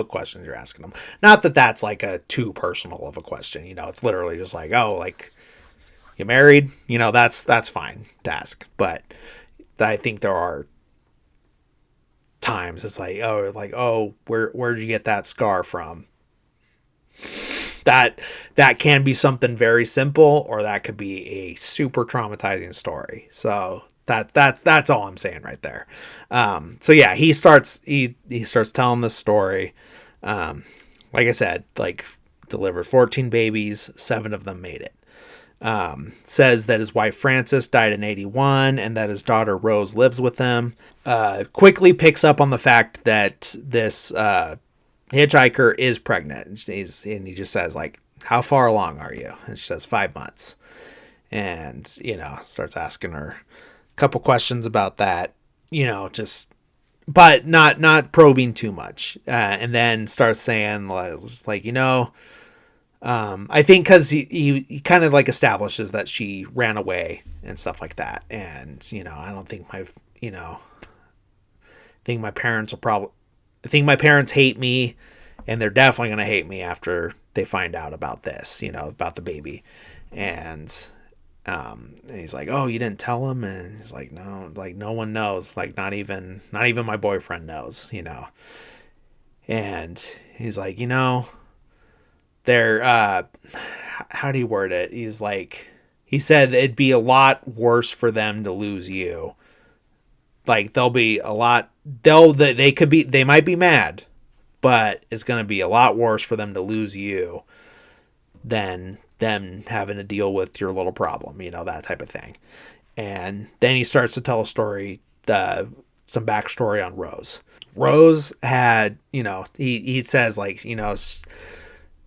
questions you're asking them. Not that that's like a too personal of a question. It's literally just like, oh, like, you married? That's fine to ask. But I think there are times it's like, oh, where'd you get that scar from? That can be something very simple, or that could be a super traumatizing story. So that's all I'm saying right there. So yeah, he starts telling this story. Like I said, like, delivered 14 babies, 7 of them made it. Says that his wife Frances died in 81 and that his daughter Rose lives with him. Quickly picks up on the fact that this hitchhiker is pregnant. And he just says, like, how far along are you? And she says 5 months. And, starts asking her a couple questions about that, just, but not probing too much. And then starts saying, like, I think because he kind of like establishes that she ran away and stuff like that. And, I don't think my parents will probably, I think my parents hate me, and they're definitely going to hate me after they find out about this, about the baby. And he's like, oh, you didn't tell him? And he's like, no, like, no one knows, like, not even my boyfriend knows, and he's like, they're, how do you word it? He's like, he said it'd be a lot worse for them to lose you. Like, they might be mad, but it's going to be a lot worse for them to lose you than them having to deal with your little problem, that type of thing. And then he starts to tell a story, some backstory on Rose. Rose had, he says, like,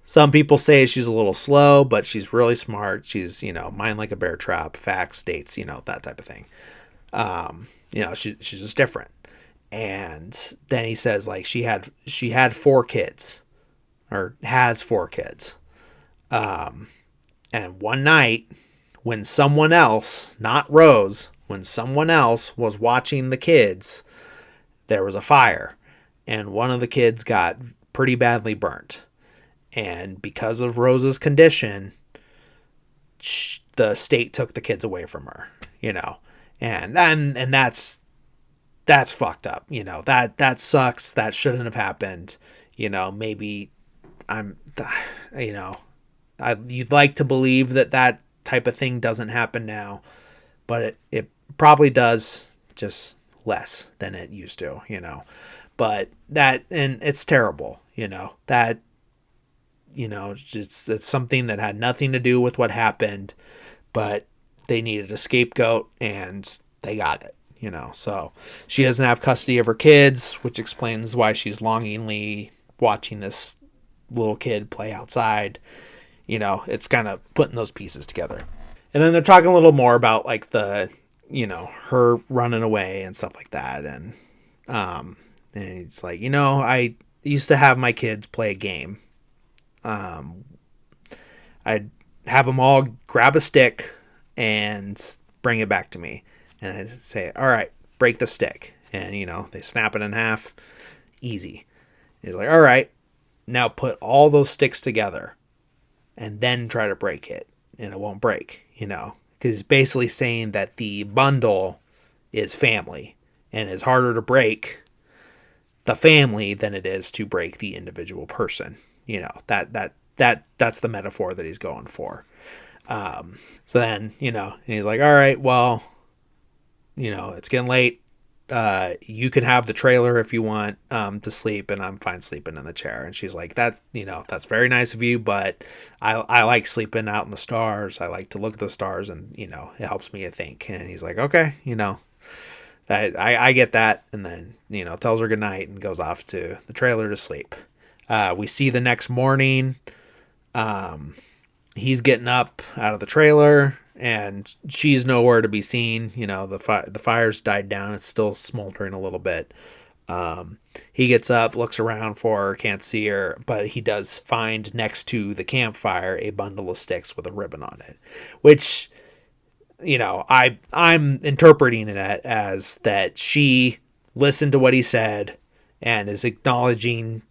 some people say she's a little slow, but she's really smart. She's, mind like a bear trap, facts, dates, that type of thing. She's just different. And then he says, like, she had 4 kids, or has 4 kids. And one night, when someone else, not Rose, when someone else was watching the kids, there was a fire, and one of the kids got pretty badly burnt. And because of Rose's condition, the state took the kids away from her, and that's fucked up. That sucks. That shouldn't have happened. Maybe you'd like to believe that type of thing doesn't happen now, but it probably does, just less than it used to, but and it's terrible, that, it's something that had nothing to do with what happened, but they needed a scapegoat and they got it, so she doesn't have custody of her kids, which explains why she's longingly watching this little kid play outside. It's kind of putting those pieces together. And then they're talking a little more about, like, the, her running away and stuff like that. And it's like, I used to have my kids play a game. I'd have them all grab a stick and bring it back to me. And I'd say, all right, break the stick. And, they snap it in half. Easy. He's like, all right, now put all those sticks together and then try to break it. And it won't break, because he's basically saying that the bundle is family and it's harder to break the family than it is to break the individual person. That's the metaphor that he's going for. So then, and he's like, all right, well, it's getting late. You can have the trailer if you want to sleep, and I'm fine sleeping in the chair. And she's like, that's very nice of you, but I like sleeping out in the stars. I like to look at the stars, and it helps me to think. And he's like, okay, I get that. And then tells her goodnight and goes off to the trailer to sleep. We see the next morning, he's getting up out of the trailer, and she's nowhere to be seen. The fire's died down. It's still smoldering a little bit. He gets up, looks around for her, can't see her, but he does find next to the campfire a bundle of sticks with a ribbon on it, which, I'm interpreting it as that she listened to what he said and is acknowledging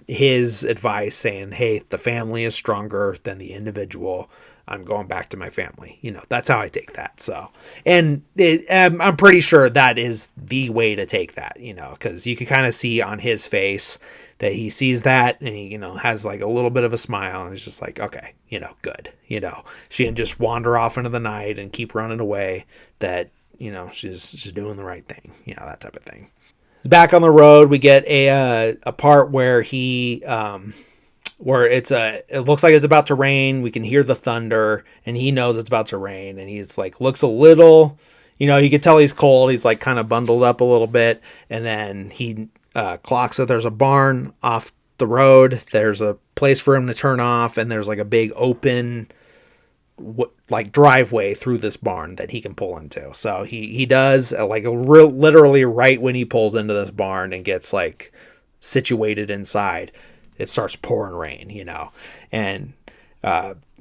his advice, saying, hey, the family is stronger than the individual. I'm going back to my family. That's how I take that. So, and I'm pretty sure that is the way to take that, because you can kind of see on his face that he sees that, and he, has like a little bit of a smile, and he's just like, okay, good. She can just wander off into the night and keep running away, that, she's doing the right thing, that type of thing. Back on the road, we get a part where where it looks like it's about to rain. We can hear the thunder, and he knows it's about to rain, and he's like, looks a little, you can tell he's cold. He's like kind of bundled up a little bit, and then he clocks that there's a barn off the road. There's a place for him to turn off, and there's like a big open like driveway through this barn that he can pull into. So he does literally right when he pulls into this barn and gets like situated inside, it starts pouring rain, and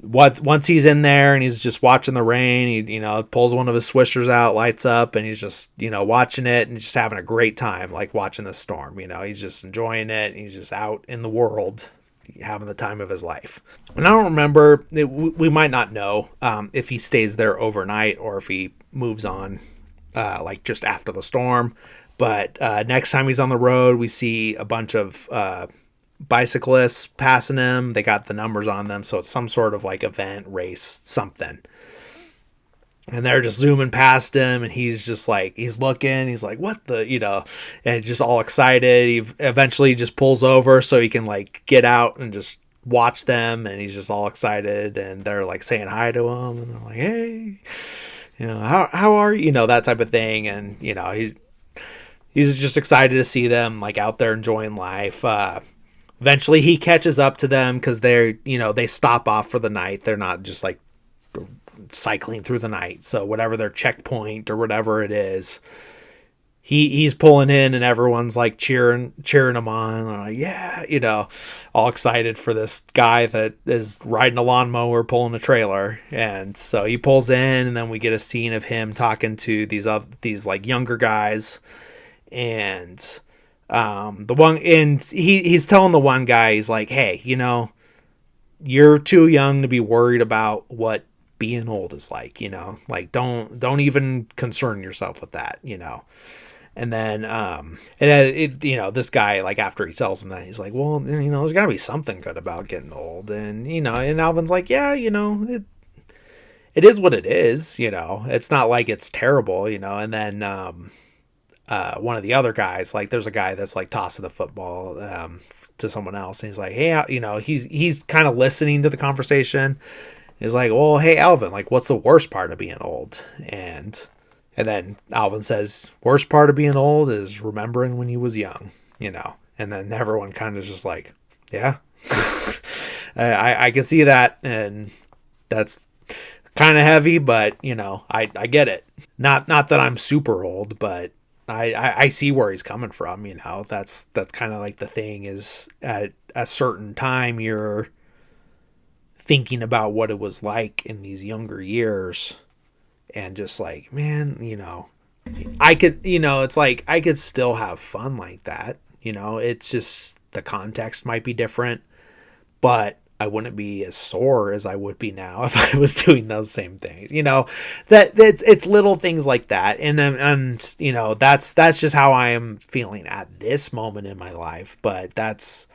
once he's in there and he's just watching the rain, he pulls one of his swishers out, lights up, and he's just watching it and just having a great time, like watching the storm. He's just enjoying it, and he's just out in the world having the time of his life. And I don't remember, we might not know if he stays there overnight or if he moves on like just after the storm. But next time he's on the road, we see a bunch of bicyclists passing him. They got the numbers on them, so it's some sort of like event, race, something. And they're just zooming past him, and he's just like, he's looking, he's like, what the, and just all excited. He eventually just pulls over so he can like get out and just watch them, and he's just all excited, and they're like saying hi to him, and they're like, hey, how are you, that type of thing. And he's just excited to see them like out there enjoying life. Eventually he catches up to them because they're, they stop off for the night. They're not just like cycling through the night. So whatever their checkpoint or whatever it is, he's pulling in, and everyone's like cheering him on. They're like, yeah, all excited for this guy that is riding a lawnmower, pulling a trailer. And so he pulls in, and then we get a scene of him talking to these like younger guys. And the one, and he's telling the one guy, he's like, hey, you're too young to be worried about what being old is like, like don't even concern yourself with that, And then this guy, like, after he tells him that, he's like, well, there's gotta be something good about getting old. And and Alvin's like, yeah, it is what it is. It's not like it's terrible. And then one of the other guys, like, there's a guy that's like tossing the football to someone else, and he's like, hey, he's kind of listening to the conversation. He's like, well, hey, Alvin, like, what's the worst part of being old? And then Alvin says, worst part of being old is remembering when you was young, and then everyone kind of just like, yeah, I can see that. And that's kind of heavy, but I get it. Not that I'm super old, but I see where he's coming from. That's kind of like the thing, is at a certain time you're thinking about what it was like in these younger years, and just like, man, I could, it's like I could still have fun like that. It's just the context might be different, but I wouldn't be as sore as I would be now if I was doing those same things. That it's little things like that, and that's just how I am feeling at this moment in my life. But that's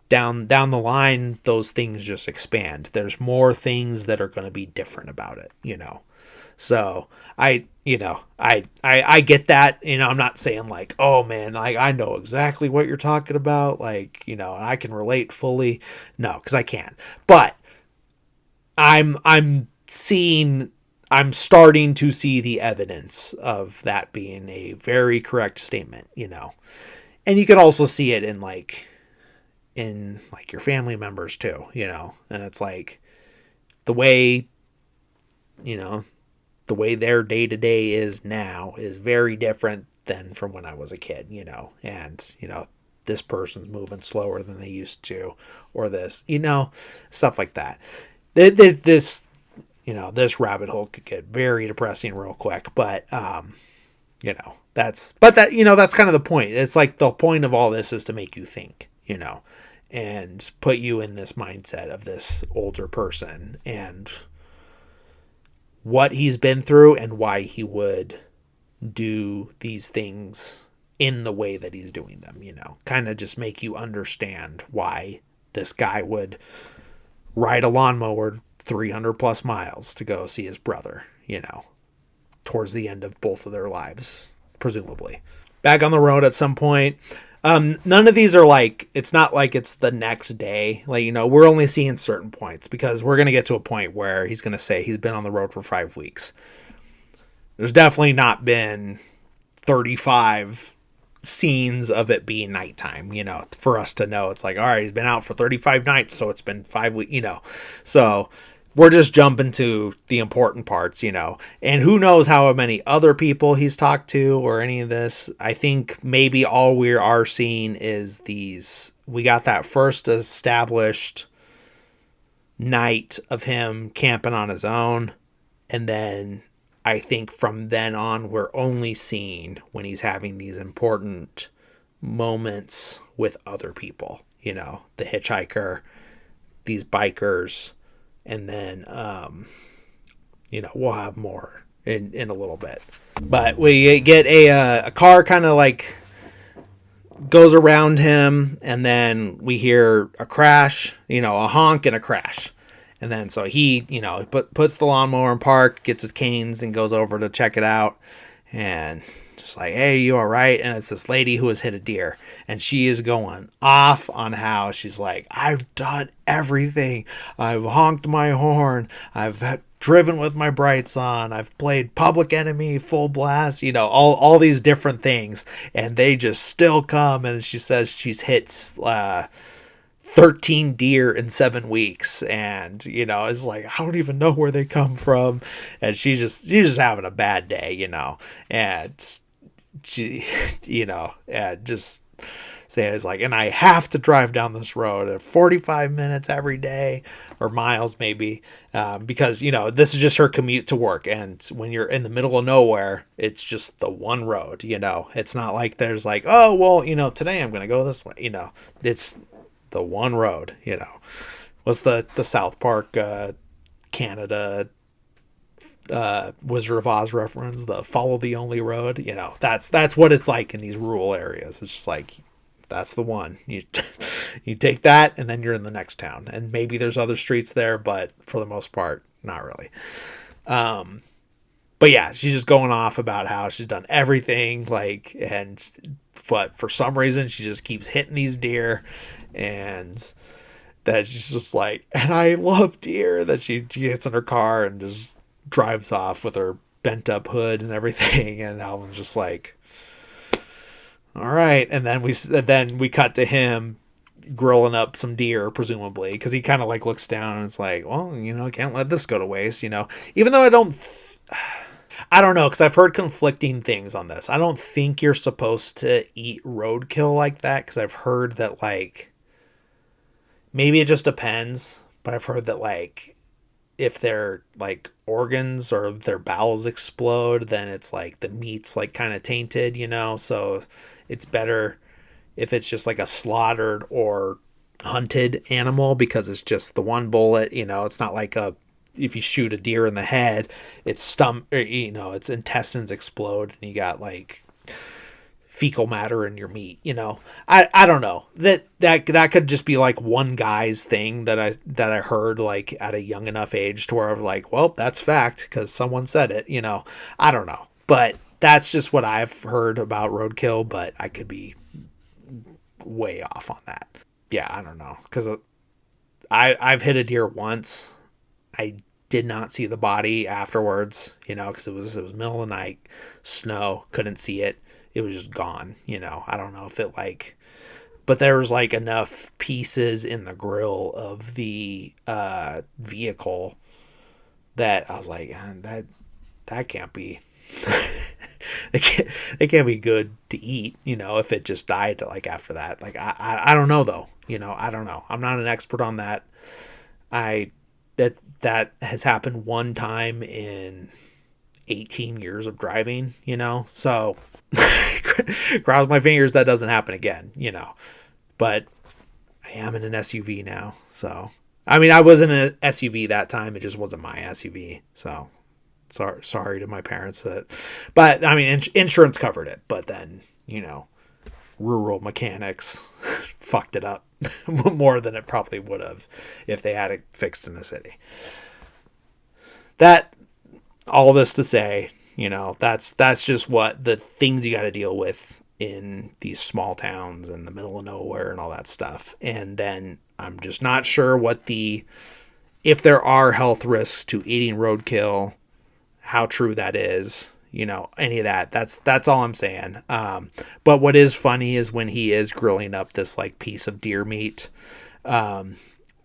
down the line, those things just expand. There's more things that are going to be different about it. So I get that. I'm not saying like, oh man, like I know exactly what you're talking about, like, and I can relate fully. No, because I can't. But I'm starting to see the evidence of that being a very correct statement. And you can also see it in your family members too. And it's like the way you know the way their day to day is now is very different than from when I was a kid. And this person's moving slower than they used to, or this, stuff like that. This this rabbit hole could get very depressing real quick, but that's kind of the point. It's like the point of all this is to make you think, and put you in this mindset of this older person and what he's been through and why he would do these things in the way that he's doing them, kind of just make you understand why this guy would ride a lawnmower 300 plus miles to go see his brother, towards the end of both of their lives, presumably. Back on the road at some point. None of these are like, it's not like it's the next day. We're only seeing certain points because we're going to get to a point where he's going to say he's been on the road for 5 weeks. There's definitely not been 35 scenes of it being nighttime, for us to know. It's like, all right, he's been out for 35 nights, so it's been 5 weeks, So we're just jumping to the important parts, and who knows how many other people he's talked to or any of this. I think maybe all we are seeing is we got that first established night of him camping on his own. And then I think from then on, we're only seeing when he's having these important moments with other people, the hitchhiker, these bikers. And then, we'll have more in a little bit. But we get a car kind of like goes around him, and then we hear a crash, a honk and a crash. And then so he, puts the lawnmower in park, gets his canes, and goes over to check it out. And just like, hey, you all right? And it's this lady who has hit a deer. And she is going off on how she's like, I've done everything. I've honked my horn. I've driven with my brights on. I've played Public Enemy, Full Blast, all these different things. And they just still come. And she says she's hit 13 deer in 7 weeks. And, it's like, I don't even know where they come from. And she's just having a bad day, and she, and just say it's like, and I have to drive down this road at 45 minutes every day, or miles maybe, because this is just her commute to work. And when you're in the middle of nowhere, it's just the one road. It's not like there's like, oh well, today I'm gonna go this way. It's the one road. What's the South Park Canada Wizard of Oz reference, the follow the only road? That's what it's like in these rural areas. It's just like, that's the one. You take that, and then you're in the next town. And maybe there's other streets there, but for the most part, not really. But yeah, she's just going off about how she's done everything, but for some reason she just keeps hitting these deer, and that she's just like, and I love deer, that she gets in her car and just drives off with her bent up hood and everything. And Alvin's just like, all right. And then we cut to him grilling up some deer, presumably, because he kind of like looks down and it's like, well, can't let this go to waste, even though I don't know, because I've heard conflicting things on this. I don't think you're supposed to eat roadkill like that, because I've heard that maybe it just depends, but I've heard that if their organs or their bowels explode, then it's like the meat's kind of tainted, so it's better if it's just a slaughtered or hunted animal because it's just the one bullet. It's not like if you shoot a deer in the head, its intestines explode and you got like fecal matter in your meat. I don't know, that could just be like one guy's thing that I heard like at a young enough age to where I'm like, well, that's fact because someone said it. I don't know, but that's just what I've heard about roadkill, but I could be way off on that. Yeah, I don't know, because I've hit a deer once. I did not see the body afterwards, because it was middle of the night, snow, couldn't see it. It was just gone. I don't know if it like, but there was like enough pieces in the grill of the vehicle that I was like, that can't be. They can't be good to eat, if it just died like after that. Like I don't know though. I don't know. I'm not an expert on that. That has happened one time in 18 years of driving, so cross my fingers that doesn't happen again, but I am in an SUV now. So, I mean, I was in an SUV that time. It just wasn't my SUV. So sorry to my parents but I mean, insurance covered it, but then, rural mechanics fucked it up more than it probably would have if they had it fixed in a city. That, all this to say, that's just what the things you got to deal with in these small towns in the middle of nowhere and all that stuff. And then I'm just not sure if there are health risks to eating roadkill, how true that is, any of that. That's all I'm saying. But what is funny is when he is grilling up this like piece of deer meat,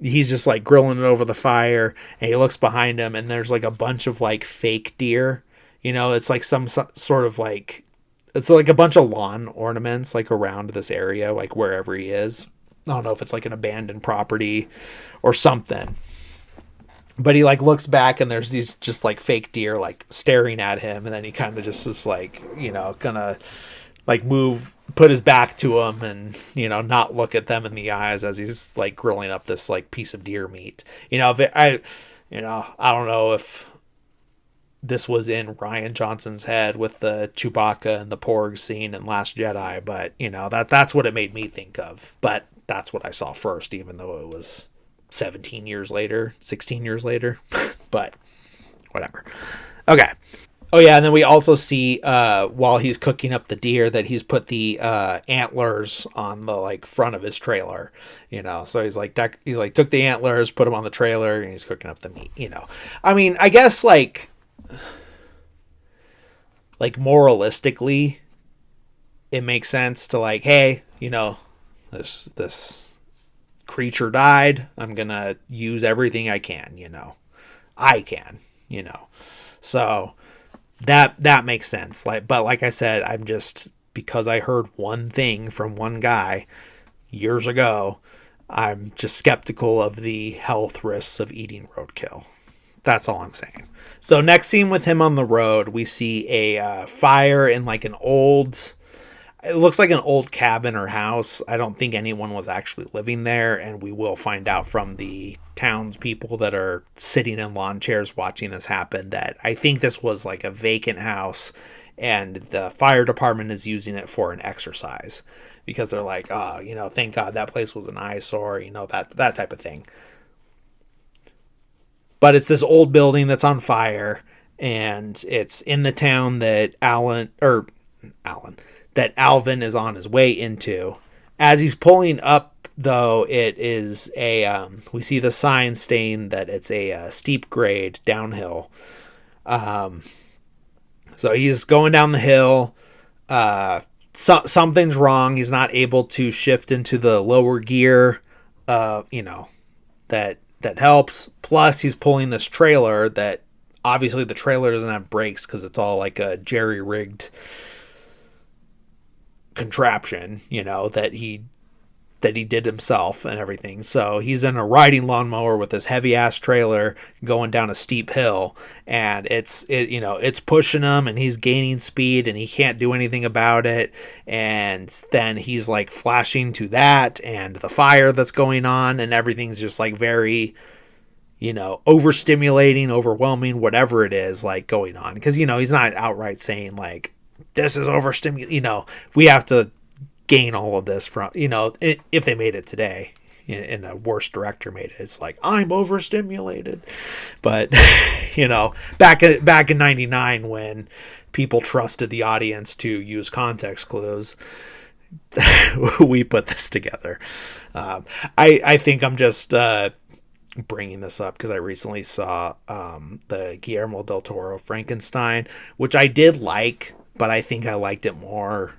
he's just like grilling it over the fire, and he looks behind him and there's like a bunch of like fake deer. It's like some sort of like, it's like a bunch of lawn ornaments like around this area, like wherever he is. I don't know if it's like an abandoned property or something. But he like looks back and there's these just like fake deer like staring at him, and then he kind of just is like, gonna like put his back to them and, not look at them in the eyes as he's like grilling up this like piece of deer meat. I don't know if this was in Rian Johnson's head with the Chewbacca and the Porg scene in Last Jedi, but that's what it made me think of. But that's what I saw first, even though it was 16 years later, but whatever. Okay. Oh yeah, and then we also see while he's cooking up the deer that he's put the antlers on the like front of his trailer, So he's like took the antlers, put them on the trailer, and he's cooking up the meat. I mean, I guess like moralistically, it makes sense to like, hey, this creature died. I'm gonna use everything I can. I can. So that makes sense. But like I said, I'm just, because I heard one thing from one guy years ago, I'm just skeptical of the health risks of eating roadkill. That's all I'm saying. So next scene with him on the road, we see a fire in like it looks like an old cabin or house. I don't think anyone was actually living there, and we will find out from the townspeople that are sitting in lawn chairs watching this happen that I think this was like a vacant house, and the fire department is using it for an exercise because they're like, oh, thank God that place was an eyesore, that type of thing. But it's this old building that's on fire, and it's in the town that that Alvin is on his way into. As he's pulling up, though, it is we see the sign saying that it's a steep grade downhill. So he's going down the hill. Something's wrong. He's not able to shift into the lower gear. That helps. Plus, he's pulling this trailer that obviously the trailer doesn't have brakes because it's all like a jerry-rigged contraption, that that he did himself and everything. So he's in a riding lawnmower with this heavy ass trailer going down a steep hill, and it's pushing him, and he's gaining speed, and he can't do anything about it. And then he's like flashing to that and the fire that's going on, and everything's just like very, overstimulating, overwhelming, whatever it is like going on. Because, he's not outright saying like, this is overstimulating. We have to gain all of this from, if they made it today and a worse director made it, it's like, I'm overstimulated. But, back in 99, when people trusted the audience to use context clues, we put this together. I think I'm just bringing this up because I recently saw the Guillermo del Toro Frankenstein, which I did like, but I think I liked it more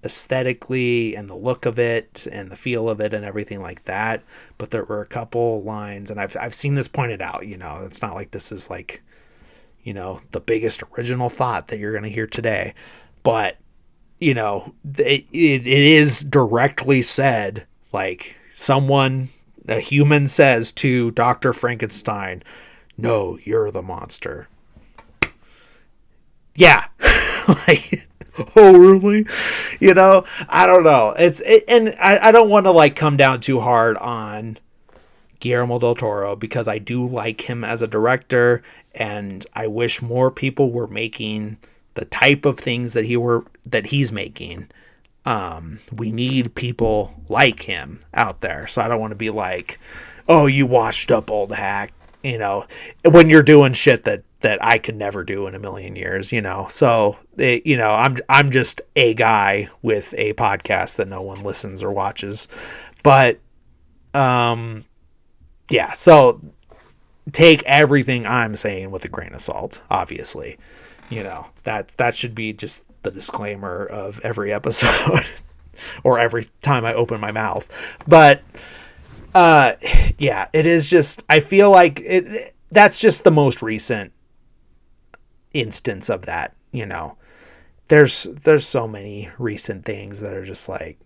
aesthetically and the look of it and the feel of it and everything like that. But there were a couple lines, and I've seen this pointed out, it's not like this is like, the biggest original thought that you're going to hear today, but it is directly said, like a human says to Dr. Frankenstein, no, you're the monster. Yeah. Like, oh, really? I don't know. And I don't want to like come down too hard on Guillermo del Toro, because I do like him as a director, and I wish more people were making the type of things that he's making. We need people like him out there. So I don't want to be like, oh, you washed up old hack, when you're doing shit that I could never do in a million years, So, I'm just a guy with a podcast that no one listens or watches. But, yeah, so take everything I'm saying with a grain of salt, obviously. That should be just the disclaimer of every episode or every time I open my mouth. But, yeah, it is just, I feel like that's just the most recent instance of that. There's so many recent things that are just like,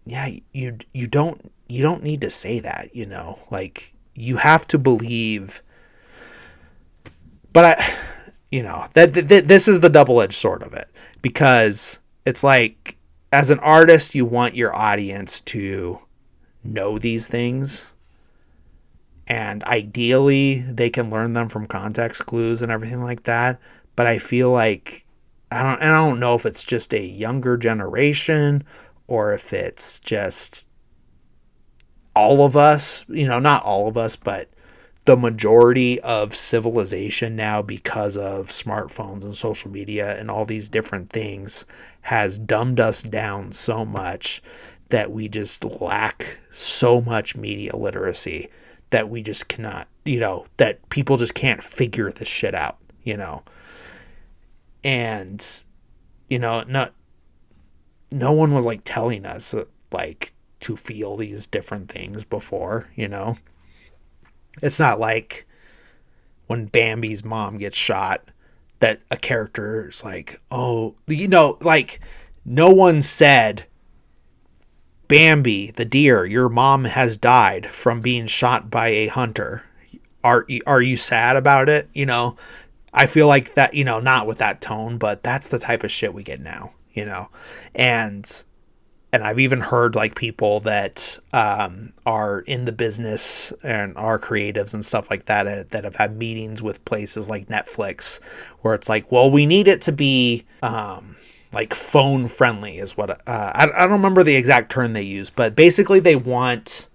yeah, you don't need to say that, like, you have to believe. But this is the double-edged sword of it, because it's like, as an artist, you want your audience to know these things, and ideally they can learn them from context clues and everything like that. But I feel like I don't know if it's just a younger generation or if it's just all of us, not all of us, but the majority of civilization now, because of smartphones and social media and all these different things, has dumbed us down so much that we just lack so much media literacy that we just cannot, that people just can't figure this shit out, and, no one was like telling us like to feel these different things before, It's not like when Bambi's mom gets shot that a character is like, oh, like, no one said, Bambi, the deer, your mom has died from being shot by a hunter. Are you sad about it? I feel like that, not with that tone, but that's the type of shit we get now, and I've even heard like people that are in the business and are creatives and stuff like that that have had meetings with places like Netflix, where it's like, well, we need it to be like phone friendly is what I don't remember the exact term they use, but basically they want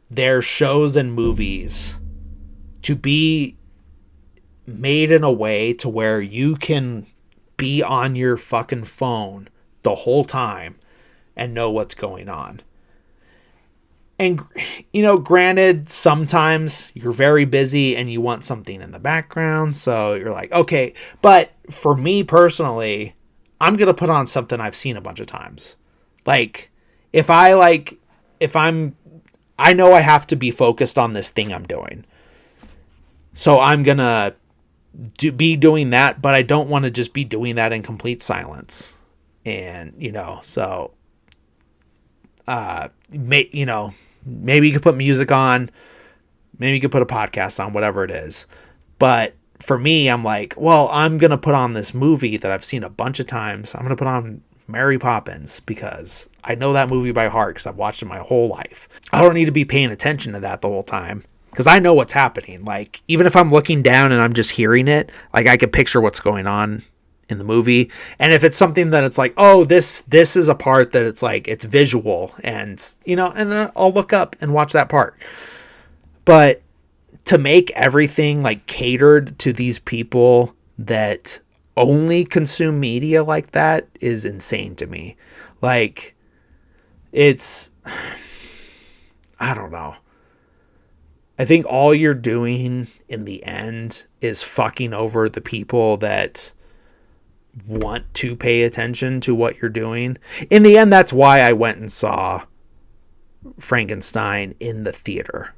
their shows and movies to be made in a way to where you can be on your fucking phone the whole time and know what's going on. And, granted, sometimes you're very busy and you want something in the background, so you're like, okay. But for me personally, I'm going to put on something I've seen a bunch of times. Like, I know I have to be focused on this thing I'm doing. So I'm going to be doing that, but I don't want to just be doing that in complete silence. And, so Maybe you could put music on, maybe you could put a podcast on, whatever it is. But for me, I'm like, well, I'm going to put on this movie that I've seen a bunch of times. I'm going to put on Mary Poppins because I know that movie by heart because I've watched it my whole life. I don't need to be paying attention to that the whole time because I know what's happening. Like, even if I'm looking down and I'm just hearing it, like, I can picture what's going on in the movie. And if it's something that it's like, oh, this is a part that it's like, it's visual, and and then I'll look up and watch that part. But to make everything like catered to these people that only consume media like that is insane to me. Like, it's, I don't know. I think all you're doing in the end is fucking over the people that want to pay attention to what you're doing. In the end, that's why I went and saw Frankenstein in the theater,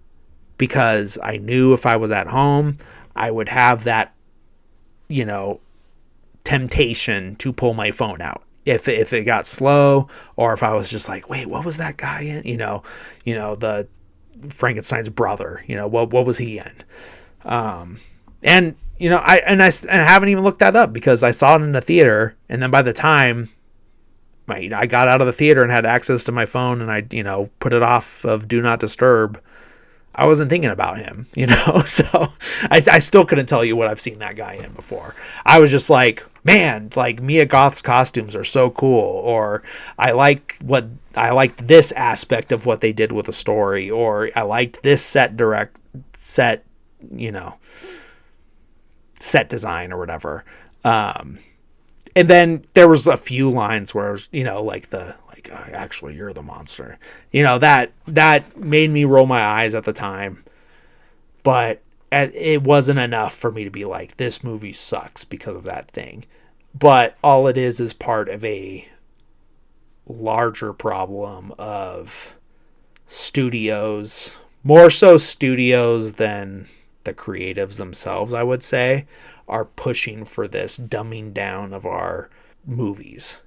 because I knew if I was at home, I would have that, temptation to pull my phone out if it got slow, or if I was just like, wait, what was that guy in? The Frankenstein's brother. What was he in? And I haven't even looked that up because I saw it in the theater, and then by the time I got out of the theater and had access to my phone, and I put it off of Do Not Disturb, I wasn't thinking about him, so I still couldn't tell you what I've seen that guy in before. I was just like, man, like Mia Goth's costumes are so cool, or I liked this aspect of what they did with the story, or I liked this set design or whatever. And then there was a few lines where, actually you're the monster. That made me roll my eyes at the time. But it wasn't enough for me to be like, this movie sucks because of that thing. But all it is part of a larger problem of studios, more so studios than the creatives themselves, I would say, are pushing for this dumbing down of our movies,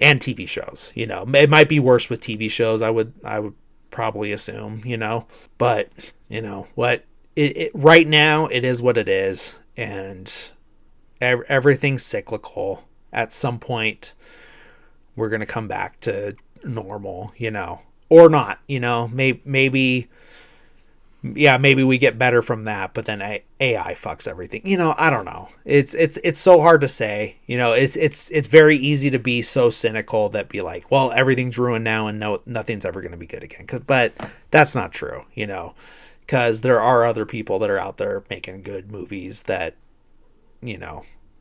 and TV shows. It might be worse with TV shows, I would probably assume, but what it right now, it is what it is, and everything's cyclical. At some point we're going to come back to normal, or not, maybe we get better from that, but then AI fucks everything. I don't know. It's so hard to say. It's very easy to be so cynical that be like, well, everything's ruined now and nothing's ever going to be good again. But that's not true, because there are other people that are out there making good movies that,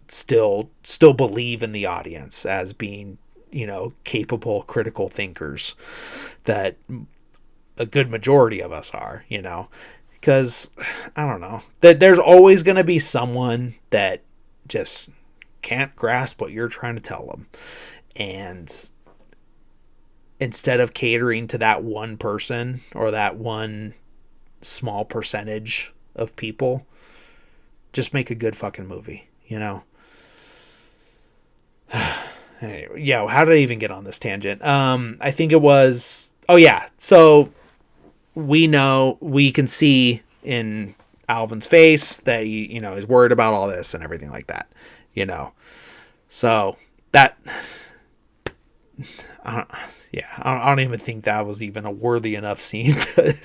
still believe in the audience as being, capable critical thinkers that a good majority of us are, because I don't know, that there's always going to be someone that just can't grasp what you're trying to tell them. And instead of catering to that one person or that one small percentage of people, just make a good fucking movie, Anyway, yeah, how did I even get on this tangent? I think it was, so we can see in Alvin's face that he, is worried about all this and everything like that, so that, I don't even think that was even a worthy enough scene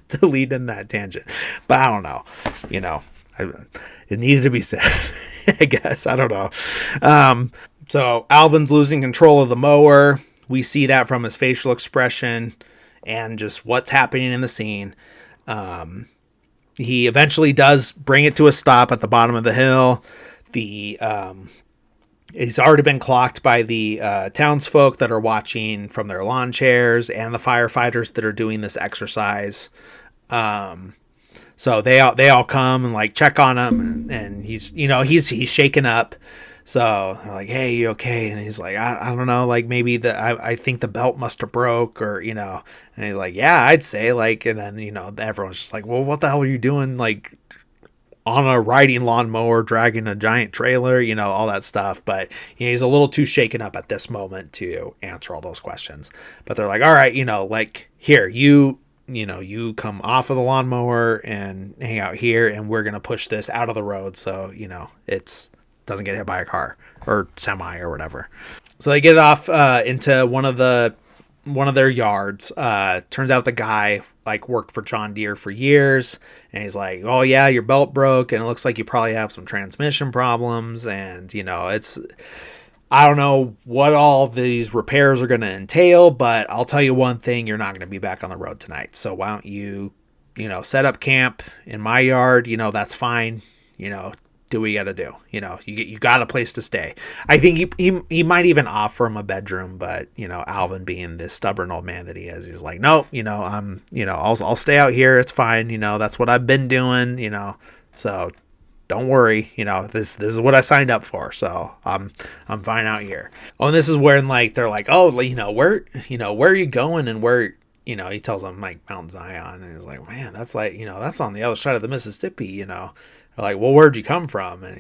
to lead in that tangent, but I don't know, it needed to be said, I guess, I don't know. So Alvin's losing control of the mower. We see that from his facial expression and just what's happening in the scene. He eventually does bring it to a stop at the bottom of the hill. He's already been clocked by the townsfolk that are watching from their lawn chairs and the firefighters that are doing this exercise. So they all come and like check on him, and he's shaken up. So they're like, hey, you okay? And he's like, I don't know, like maybe I think the belt must have broke, or, and he's like, yeah, I'd say, like, and then, everyone's just like, well, what the hell are you doing? Like, on a riding lawnmower, dragging a giant trailer, all that stuff. But he's a little too shaken up at this moment to answer all those questions. But they're like, all right, like, here, you come off of the lawnmower and hang out here, and we're going to push this out of the road so, it's doesn't get hit by a car or semi or whatever. So they get it off into one of their yards. Turns out the guy like worked for John Deere for years, and he's like, oh yeah, your belt broke and it looks like you probably have some transmission problems, and it's, I don't know what all these repairs are going to entail, but I'll tell you one thing, you're not going to be back on the road tonight. So why don't you, set up camp in my yard, that's fine, do what you got to do. You got a place to stay. I think he might even offer him a bedroom, but Alvin, being this stubborn old man that he is, he's like, no, I'll stay out here. It's fine. That's what I've been doing. So don't worry. This is what I signed up for. So I'm fine out here. Oh, and this is where like they're like, oh, where are you going, and where. He tells them like Mount Zion, and he's like, man, that's like, that's on the other side of the Mississippi. They're like, well, where'd you come from? And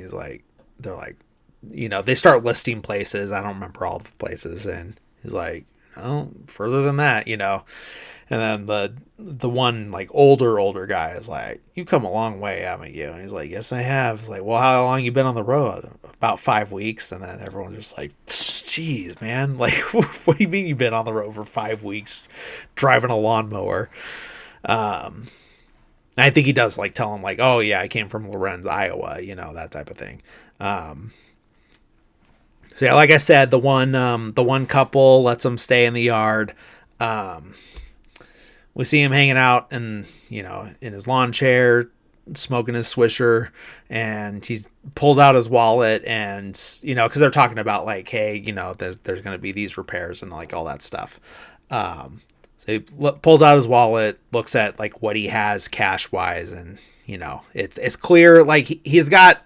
they're like, they start listing places. I don't remember all the places. And he's like, no, further than that, And then the one like older guy is like, you come a long way, haven't you? And he's like, yes, I have. It's like, well, how long you been on the road? About 5 weeks. And then everyone's just like, geez, man, like, what do you mean you've been on the road for 5 weeks driving a lawnmower? I think he does like tell him like, oh yeah, I came from Lorenz, Iowa, that type of thing. So yeah, like I said, the one couple lets him stay in the yard. We see him hanging out in his lawn chair, smoking his Swisher, and he pulls out his wallet, and because they're talking about like, hey, there's going to be these repairs and like all that stuff. So he pulls out his wallet, looks at like what he has cash wise, and it's clear like he's got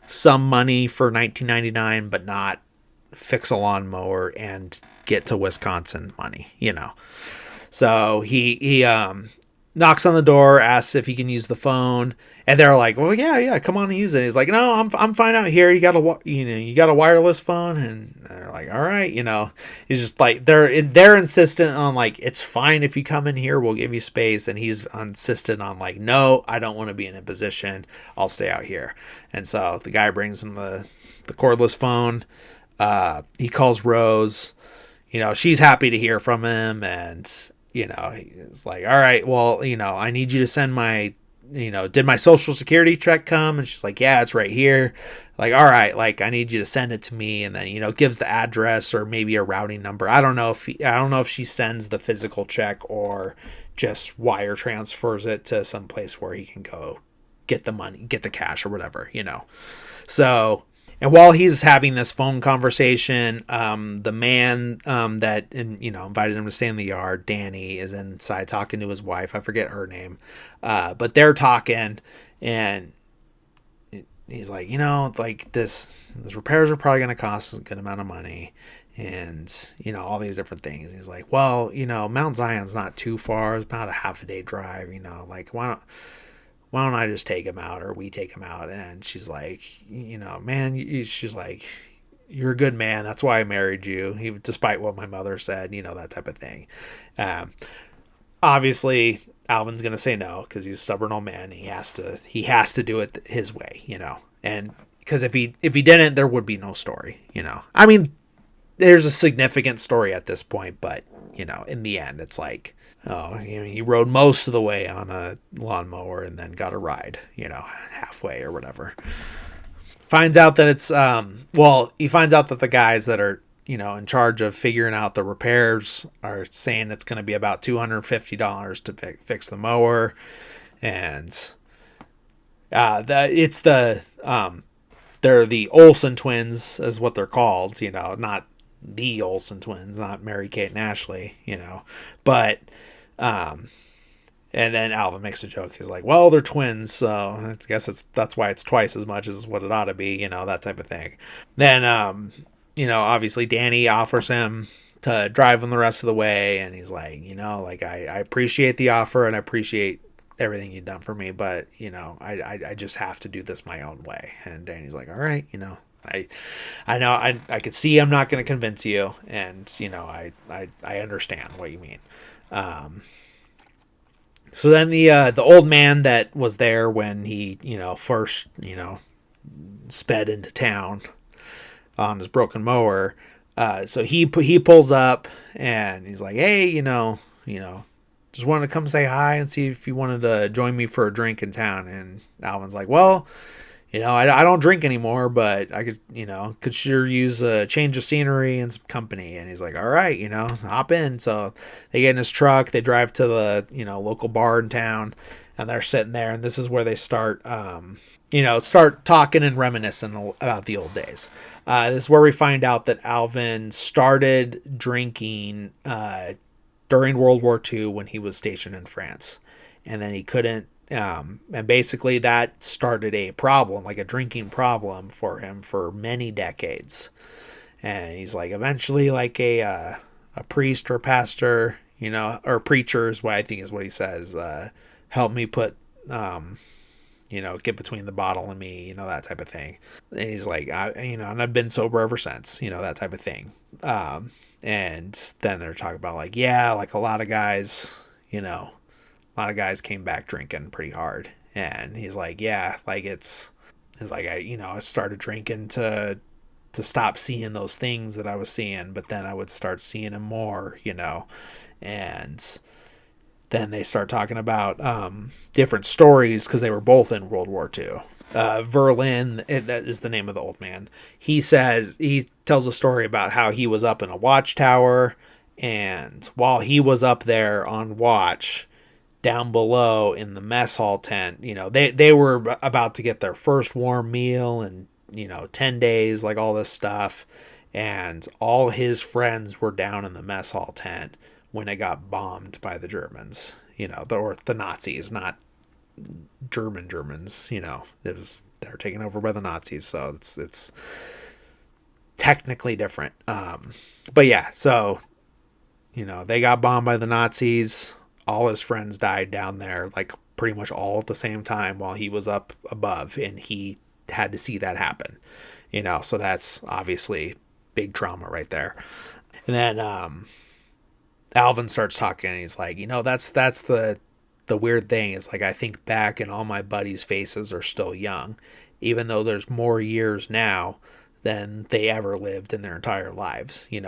some money for $19.99, but not fix a lawnmower and get to Wisconsin money. So he knocks on the door, asks if he can use the phone, and they're like, well, yeah, come on and use it. And he's like, no, I'm fine out here. You got a wireless phone, and they're like, all right, he's just like, they're insistent on like, it's fine if you come in here, we'll give you space, and he's insistent on like, no, I don't want to be in a position, I'll stay out here. And so the guy brings him the cordless phone. He calls Rose. She's happy to hear from him, and he's like, all right, well, I need you to send my, did my social security check come? And she's like, yeah, it's right here. Like, all right, like, I need you to send it to me. And then, gives the address or maybe a routing number. I don't know if she sends the physical check or just wire transfers it to some place where he can go get the money, get the cash or whatever, So, and while he's having this phone conversation, the man that invited him to stay in the yard, Danny, is inside talking to his wife. I forget her name, but they're talking, and he's like, like this repairs are probably going to cost a good amount of money, and all these different things. He's like, well, Mount Zion's not too far; it's about a half a day drive. Like why don't I just take him out, or we take him out? And she's like, man, she's like, you're a good man. That's why I married you, even despite what my mother said, that type of thing. Obviously, Alvin's going to say no because he's a stubborn old man. He has to do it his way, and because if he didn't, there would be no story, I mean, there's a significant story at this point, but, in the end, it's like, oh, he rode most of the way on a lawnmower and then got a ride, halfway or whatever. Finds out that it's, he finds out that the guys that are, in charge of figuring out the repairs are saying it's going to be about $250 to fix the mower. And they're the Olsen twins is what they're called, not the Olsen twins, not Mary Kate and Ashley, but and then Alvin makes a joke. He's like, well, they're twins, so I guess that's why it's twice as much as what it ought to be, that type of thing. Then obviously Danny offers him to drive him the rest of the way, and he's like, like I appreciate the offer, and I appreciate everything you've done for me, but I just have to do this my own way. And Danny's like, all right, I know I could see I'm not going to convince you, and I understand what you mean. So then the old man that was there when he first sped into town on his broken mower, so he pulls up and he's like, hey, just wanted to come say hi and see if you wanted to join me for a drink in town. And Alvin's like, well, I don't drink anymore, but I could sure use a change of scenery and some company. And he's like, all right, hop in. So they get in his truck, they drive to the, local bar in town, and they're sitting there. And this is where they start talking and reminiscing about the old days. This is where we find out that Alvin started drinking during World War II when he was stationed in France. And then he couldn't, and basically that started a problem, like a drinking problem for him for many decades. And he's like, eventually, like a priest or pastor, or preacher is what I think is what he says, help me put, get between the bottle and me, that type of thing. And he's like, and I've been sober ever since, that type of thing. And then they're talking about like, yeah, like a lot of guys came back drinking pretty hard. And he's like, yeah, like it's like I started drinking to stop seeing those things that I was seeing, but then I would start seeing them more, and then they start talking about different stories because they were both in World War II. Verlin, that is the name of the old man. He tells a story about how he was up in a watchtower, and while he was up there on watch, down below in the mess hall tent, they were about to get their first warm meal in 10 days, like all this stuff, and all his friends were down in the mess hall tent when it got bombed by the Germans, or the Nazis, not Germans, they're taken over by the Nazis, so it's technically different. But yeah, so they got bombed by the Nazis. All his friends died down there, like pretty much all at the same time while he was up above, and he had to see that happen. So that's obviously big trauma right there. And then Alvin starts talking, and he's like, that's the weird thing is, like, I think back and all my buddies' faces are still young, even though there's more years now than they ever lived in their entire lives. You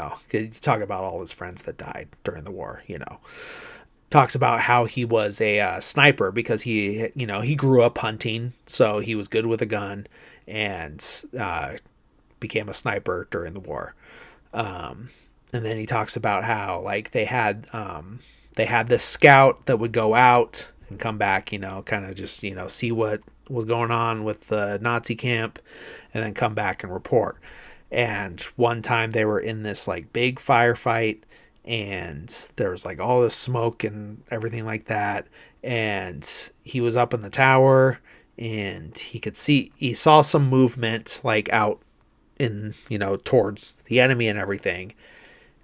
talk about all his friends that died during the war. Talks about how he was a sniper because he grew up hunting, so he was good with a gun, and became a sniper during the war. And then he talks about how, like, they had this scout that would go out and come back, kind of just, see what was going on with the Nazi camp, and then come back and report. And one time they were in this, like, big firefight, and there was, like, all this smoke and everything like that, and he was up in the tower, and he saw some movement, like, out in, towards the enemy and everything.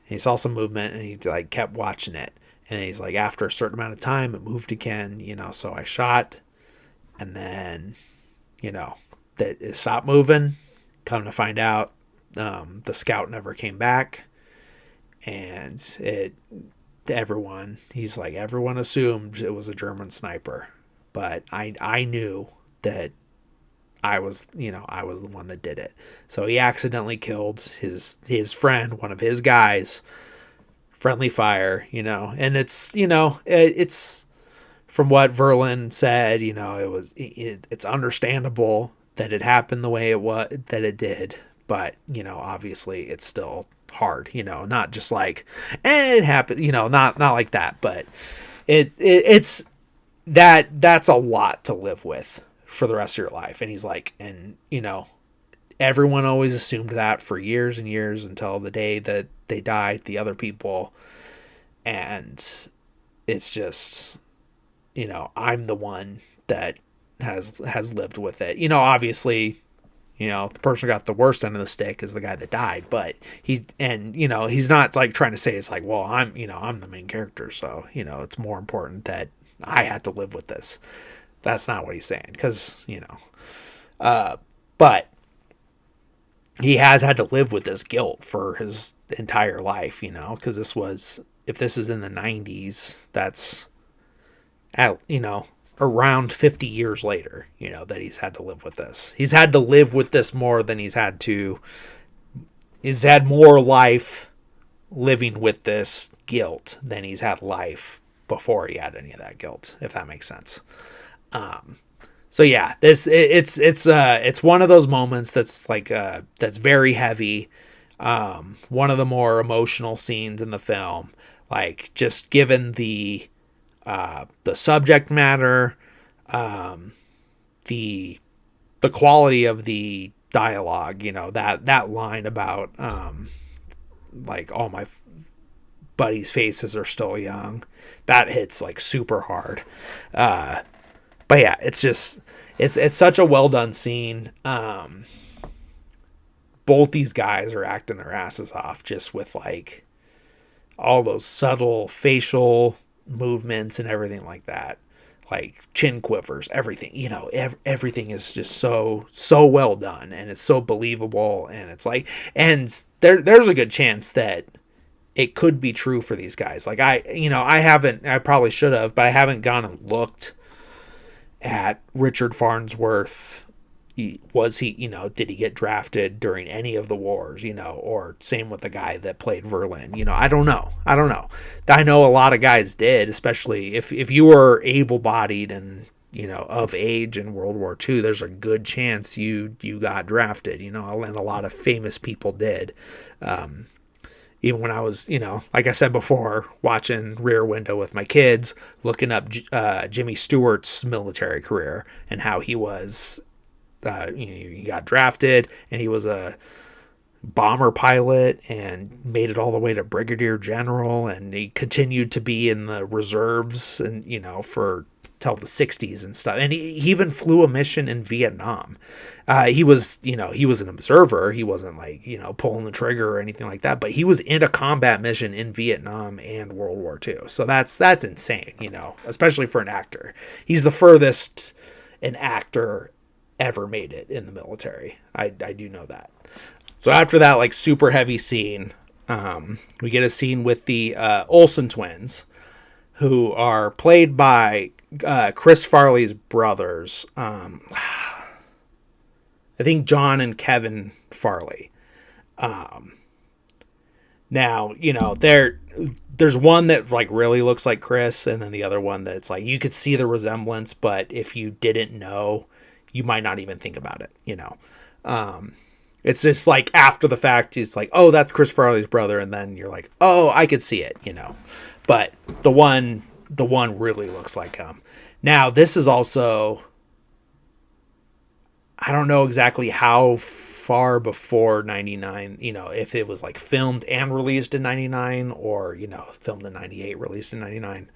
And he saw some movement, and he, like, kept watching it. And he's like, after a certain amount of time, it moved again, so I shot, and then, that it stopped moving. Come to find out, the scout never came back, and everyone assumed it was a German sniper, but I knew that I was the one that did it. So he accidentally killed his friend, one of his guys. Friendly fire, and it's from what Verlin said, it's understandable that it happened the way that it did, but obviously it's still hard, not just like, it happened, not like that, but it's that's a lot to live with for the rest of your life. And he's like, and everyone always assumed that for years and years until the day that they died, the other people. And it's just, I'm the one that has lived with it. Obviously, the person who got the worst end of the stick is the guy that died, but he's not like trying to say it's like, well, I'm the main character. So, it's more important that, I had to live with this. That's not what he's saying, because, but he has had to live with this guilt for his entire life, because if this is in the 90s, that's around 50 years later, that he's had to live with this. He's had to live with this more than he's had more life living with this guilt than he's had life before he had any of that guilt, if that makes sense. So yeah, it's one of those moments that's like that's very heavy. One of the more emotional scenes in the film, like just given the subject matter, the quality of the dialogue, that line about like all my buddies' faces are still young, that hits like super hard. But yeah, it's such a well done scene. Both these guys are acting their asses off, just with like all those subtle facial movements and everything like that, like chin quivers, everything. Everything is just so well done, and it's so believable, and it's like, and there's a good chance that it could be true for these guys. Like I probably should have, but I haven't gone and looked at Richard Farnsworth. Did he get drafted during any of the wars, or same with the guy that played Verlin? I don't know. I know a lot of guys did, especially if you were able-bodied and, of age in World War II, there's a good chance you got drafted, and a lot of famous people did. Even when I was, like I said before, watching Rear Window with my kids, looking up Jimmy Stewart's military career and how he was, he got drafted, and he was a bomber pilot and made it all the way to brigadier general, and he continued to be in the reserves and, for till the 60s and stuff. And he even flew a mission in Vietnam. He was an observer. He wasn't like, pulling the trigger or anything like that, but he was in a combat mission in Vietnam and World War II. So that's insane, especially for an actor. He's the furthest an actor ever made it in the military. I do know that. So after that, like, super heavy scene, we get a scene with the Olsen twins, who are played by Chris Farley's brothers. I think John and Kevin Farley. Now, there's one that like really looks like Chris, and then the other one that's like, you could see the resemblance, but if you didn't know, you might not even think about it, It's just like after the fact, it's like, oh, that's Chris Farley's brother, and then you're like, oh, I could see it, But the one really looks like him. Now, this is also, I don't know exactly how far before 99, if it was like filmed and released in 99, or, filmed in 98, released in 99.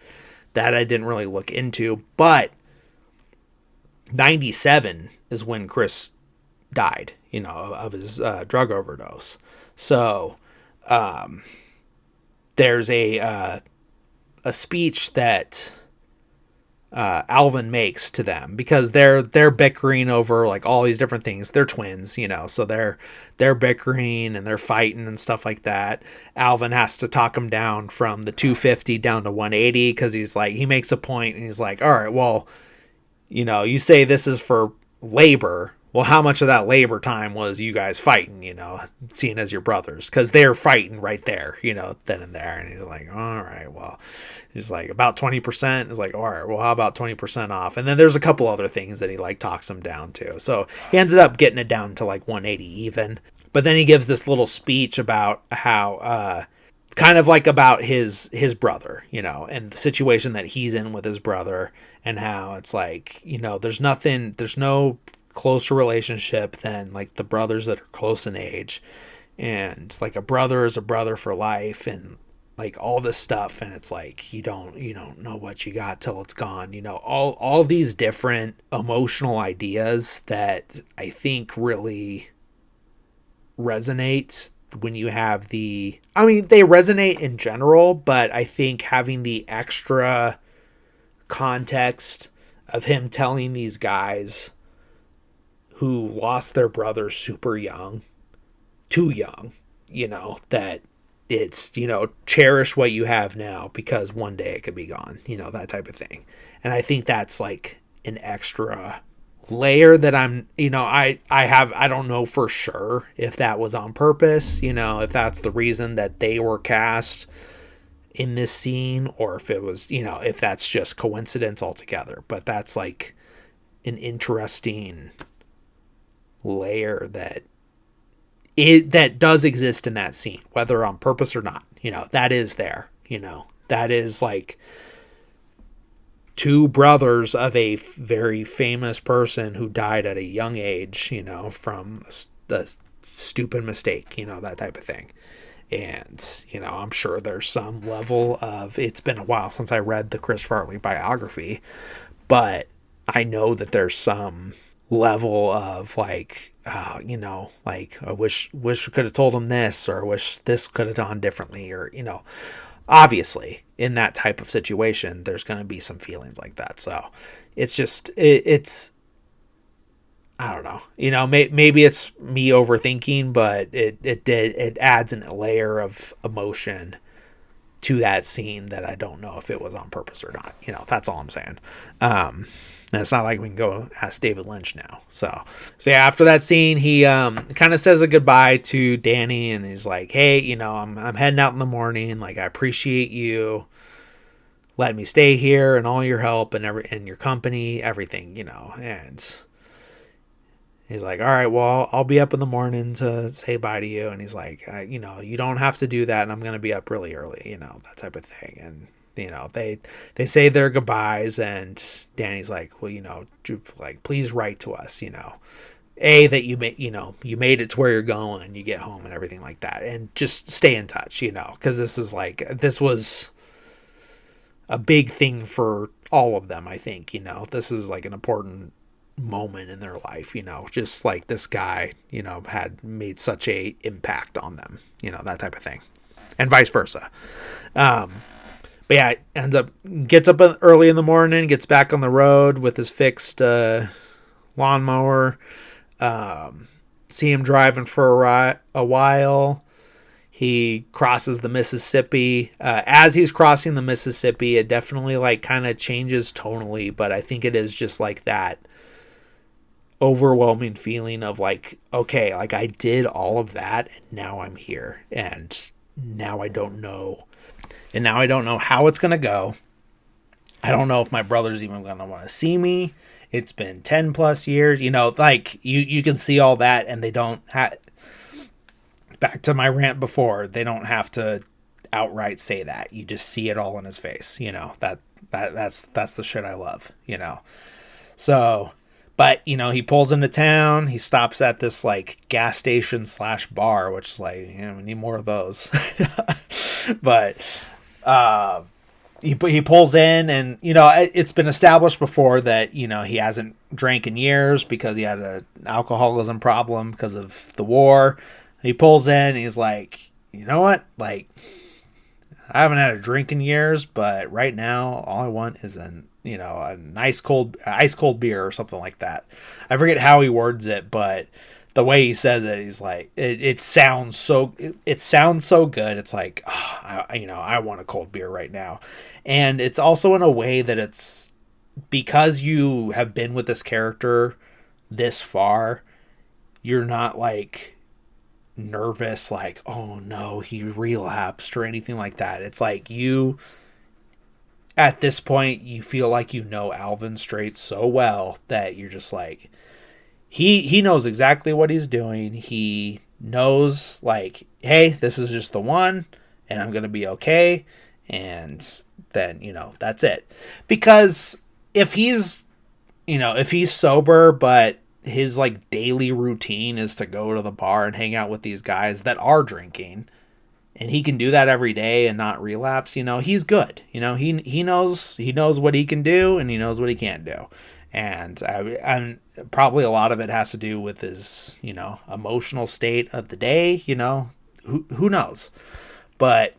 That I didn't really look into, but 97 is when Chris died, of his drug overdose. So there's a speech that Alvin makes to them, because they're bickering over like all these different things. They're twins, so they're bickering and they're fighting and stuff like that. Alvin has to talk him down from the 250 down to 180, because he's like, he makes a point and he's like, all right, well, you say this is for labor. Well, how much of that labor time was you guys fighting, seeing as your brothers? Because they're fighting right there, then and there. And he's like, all right, well, he's like, about 20%. He's like, all right, well, how about 20% off? And then there's a couple other things that he like talks them down to. So he ends up getting it down to like 180 even. But then he gives this little speech about how, kind of like about his brother, and the situation that he's in with his brother, and how it's like, there's no closer relationship than like the brothers that are close in age, and like a brother is a brother for life, and like all this stuff. And it's like, you don't know what you got till it's gone, all these different emotional ideas that I think really resonate when you have they resonate in general, but I think having the extra context of him telling these guys who lost their brother super young, too young, that it's, cherish what you have now because one day it could be gone, that type of thing. And I think that's like an extra layer that I don't know for sure if that was on purpose, if that's the reason that they were cast in this scene, or if it was, if that's just coincidence altogether. But that's like an interesting layer that does exist in that scene, whether on purpose or not. That is there. That is like two brothers of a very famous person who died at a young age, from the stupid mistake, that type of thing. And, I'm sure there's some level of, it's been a while since I read the Chris Farley biography, but I know that there's some level of like, like I wish we could have told him this, or I wish this could have gone differently, or, obviously in that type of situation, there's going to be some feelings like that. So it's just, it's, I don't know, maybe it's me overthinking, but it adds a layer of emotion to that scene that I don't know if it was on purpose or not. That's all I'm saying. And it's not like we can go ask David Lynch now. So yeah, after that scene, he kind of says a goodbye to Danny, and he's like, hey, I'm heading out in the morning. Like, I appreciate you letting me stay here and all your help and your company, everything, and he's like, all right, well, I'll be up in the morning to say bye to you. And he's like, you don't have to do that. And I'm going to be up really early, that type of thing. And, they say their goodbyes, and Danny's like, well, like, please write to us, that you made it to where you're going, you get home and everything like that. And just stay in touch, because this was a big thing for all of them. I think, this is like an important moment in their life, just like this guy, had made such a impact on them, that type of thing, and vice versa. But yeah, gets up early in the morning, gets back on the road with his fixed lawnmower. See him driving for a while. He crosses the Mississippi. As he's crossing the Mississippi, it definitely like kind of changes tonally, but I think it is just like that overwhelming feeling of like, okay, like I did all of that and now I'm here, and now I don't know how it's going to go. I don't know if my brother's even going to want to see me. It's been 10 plus years, like you can see all that, and they don't back to my rant before, they don't have to outright say that. You just see it all in his face, that's the shit I love, So, but, he pulls into town. He stops at this, like, gas station / bar, which is like, we need more of those. But he pulls in, and, it's been established before that, he hasn't drank in years because he had an alcoholism problem because of the war. He pulls in, and he's like, you know what? Like, I haven't had a drink in years, but right now, all I want is a nice ice cold beer or something like that. I forget how he words it, but the way he says it, he's like, it sounds so good. It's like, I want a cold beer right now. And it's also in a way that it's because you have been with this character this far, you're not like nervous, like, oh no, he relapsed or anything like that. It's like at this point, you feel like Alvin Straight so well that you're just like, he knows exactly what he's doing. He knows, like, hey, this is just the one, and I'm going to be okay. And then, that's it. Because if he's sober, but his, like, daily routine is to go to the bar and hang out with these guys that are drinking, and he can do that every day and not relapse, he's good. He knows what he can do, and he knows what he can't do. And probably a lot of it has to do with his, emotional state of the day, who knows? But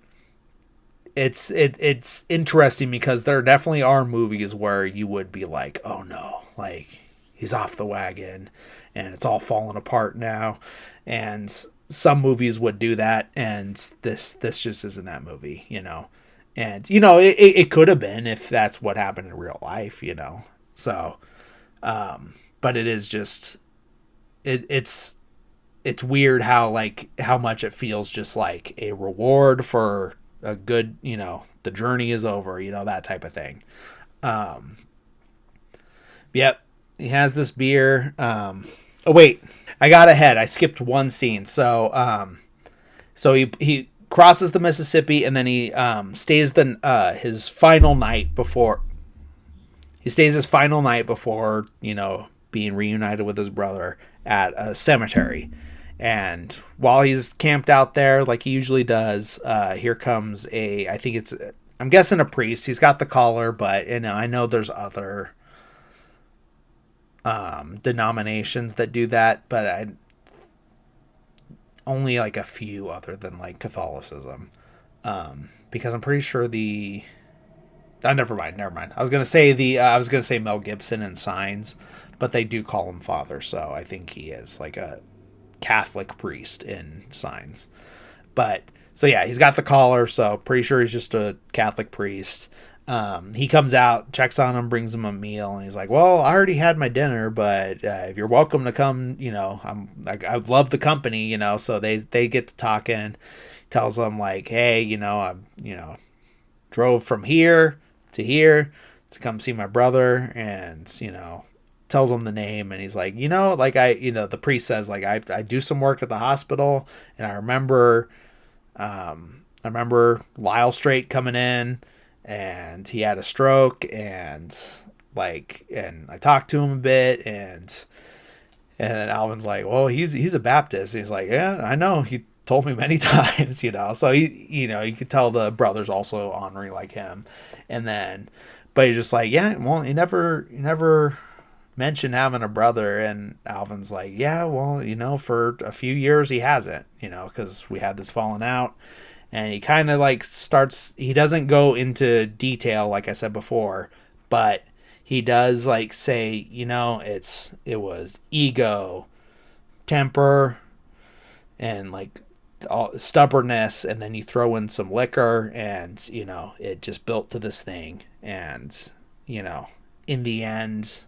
it's interesting because there definitely are movies where you would be like, oh no, like he's off the wagon and it's all falling apart now. And some movies would do that, and this just isn't that movie, you know. And you know, it could have been if that's what happened in real life, you know. So but it is just it's weird how like how much it feels just like a reward for a good, you know, the journey is over, you know, that type of thing. Um, yep, he has this beer. Oh wait, I got ahead. I skipped one scene. So he crosses the Mississippi and then he stays his final night before you know being reunited with his brother at a cemetery. And while he's camped out there, like he usually does, here comes I'm guessing a priest. He's got the collar, but you know, I know there's other denominations that do that, but I only like a few other than like Catholicism, because I'm pretty sure never mind. I was gonna say Mel Gibson in Signs, but they do call him Father, so I think he is like a Catholic priest in Signs. But so yeah, he's got the collar, so pretty sure he's just a Catholic priest. He comes out, checks on him, brings him a meal, and he's like, "Well, I already had my dinner, but if you're welcome to come, you know, I love the company, you know." So they get to talking. Tells them like, "Hey, you know, drove from here to come see my brother," and you know, tells him the name, and he's like, you know, like the priest says like I do some work at the hospital, and I remember Lyle Straight coming in, and he had a stroke, and I talked to him a bit, and then Alvin's like, well, he's a Baptist. And he's like, yeah, I know. He told me many times, you know. So you could tell the brother's also honoring like him, and then, but he's just like, yeah, well, he never mentioned having a brother, and Alvin's like, yeah, well, you know, for a few years he hasn't, you know, because we had this falling out. And he kind of like he doesn't go into detail like I said before, but he does like say, you know, it was ego, temper, and like all stubbornness, and then you throw in some liquor, and you know, it just built to this thing. And you know, in the end,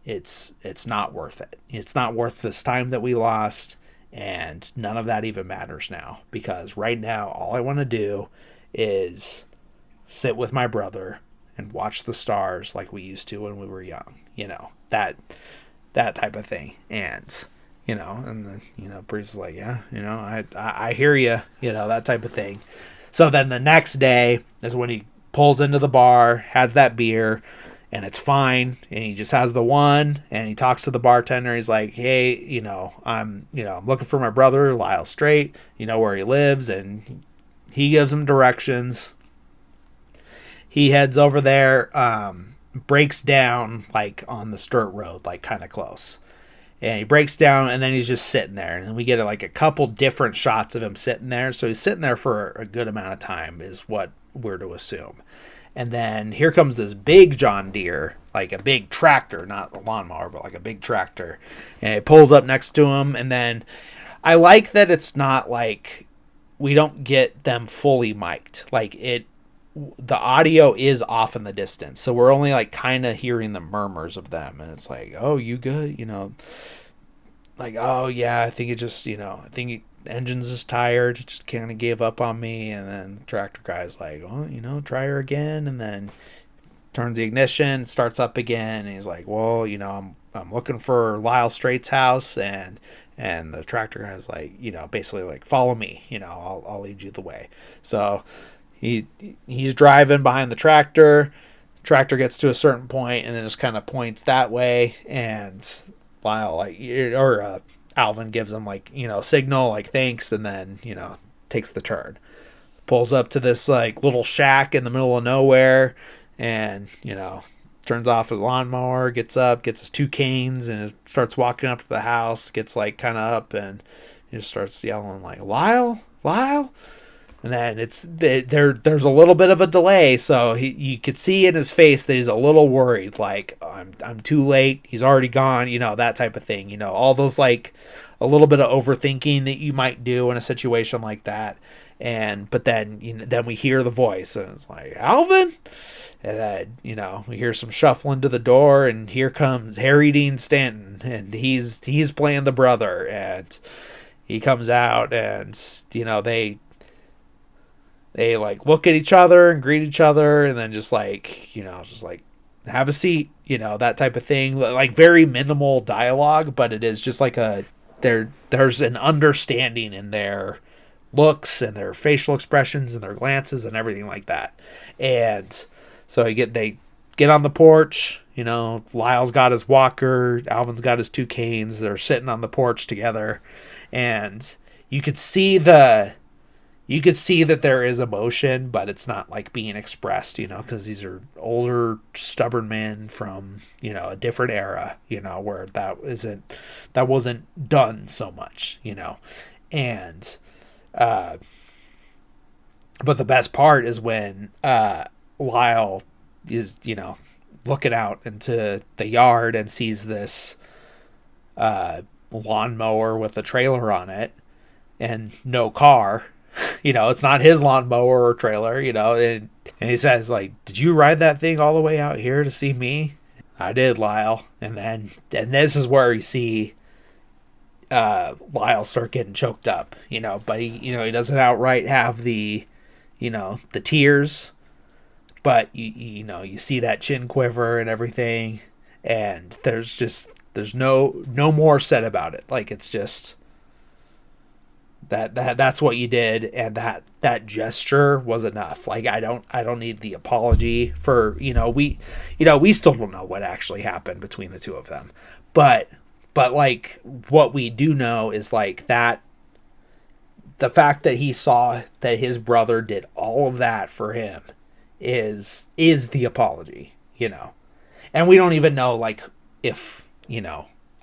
it's not worth it. It's not worth this time that we lost. And none of that even matters now, because right now all I want to do is sit with my brother and watch the stars like we used to when we were young, you know, that type of thing. And you know, and then you know, priest's like, yeah, you know, I hear you, you know, that type of thing. So then the next day is when he pulls into the bar, has that beer, and it's fine, and he just has the one, and he talks to the bartender. He's like, hey, you know, I'm looking for my brother Lyle Straight, you know where he lives, and he gives him directions. He heads over there, breaks down like on the Sturt Road, like kind of close, and he breaks down, and then he's just sitting there, and then we get like a couple different shots of him sitting there. So he's sitting there for a good amount of time is what we're to assume. And then here comes this big John Deere, like a big tractor, not a lawnmower, but like a big tractor. And it pulls up next to him. And then I like that it's not like we don't get them fully mic'd. Like the audio is off in the distance. So we're only like kind of hearing the murmurs of them. And it's like, oh, you good? You know, like, oh, yeah, I think it just, you know, the engine's just tired. He just kind of gave up on me. And then the tractor guy's like, well, you know, try her again. And then turns the ignition, starts up again. And he's like, well, you know, I'm looking for Lyle Straight's house. And the tractor guy's like, you know, basically like, follow me. You know, I'll lead you the way. So he's driving behind the tractor. Tractor gets to a certain point and then just kind of points that way. And Lyle, Alvin gives him like, you know, signal like thanks, and then, you know, takes the turn. Pulls up to this like little shack in the middle of nowhere, and, you know, turns off his lawnmower, gets up, gets his 2 canes, and starts walking up to the house, gets like kind of up, and he just starts yelling like, Lyle? And then there's a little bit of a delay, so you could see in his face that he's a little worried, like I'm too late, he's already gone, that type of thing, all those like a little bit of overthinking that you might do in a situation like that. But then then we hear the voice, and it's like, Alvin. And then we hear some shuffling to the door, and here comes Harry Dean Stanton, and he's playing the brother, and he comes out, and they like look at each other and greet each other, and then just like have a seat, that type of thing. Like very minimal dialogue, but it is just like there's an understanding in their looks and their facial expressions and their glances and everything like that. And so they get on the porch. Lyle's got his walker, Alvin's got his two canes. They're sitting on the porch together, and you could see that there is emotion, but it's not like being expressed, because these are older, stubborn men from, a different era, where that wasn't done so much, and, but the best part is when, Lyle is, looking out into the yard and sees this, lawnmower with a trailer on it and no car. It's not his lawnmower or trailer, and he says, like, did you ride that thing all the way out here to see me? I did, Lyle. And this is where you see Lyle start getting choked up, but he doesn't outright have the tears, but you see that chin quiver and everything, and there's no more said about it. Like, it's just that's what you did, and that gesture was enough. Like, I don't need the apology for, we still don't know what actually happened between the two of them, but like what we do know is like that the fact that he saw that his brother did all of that for him is the apology, and we don't even know like if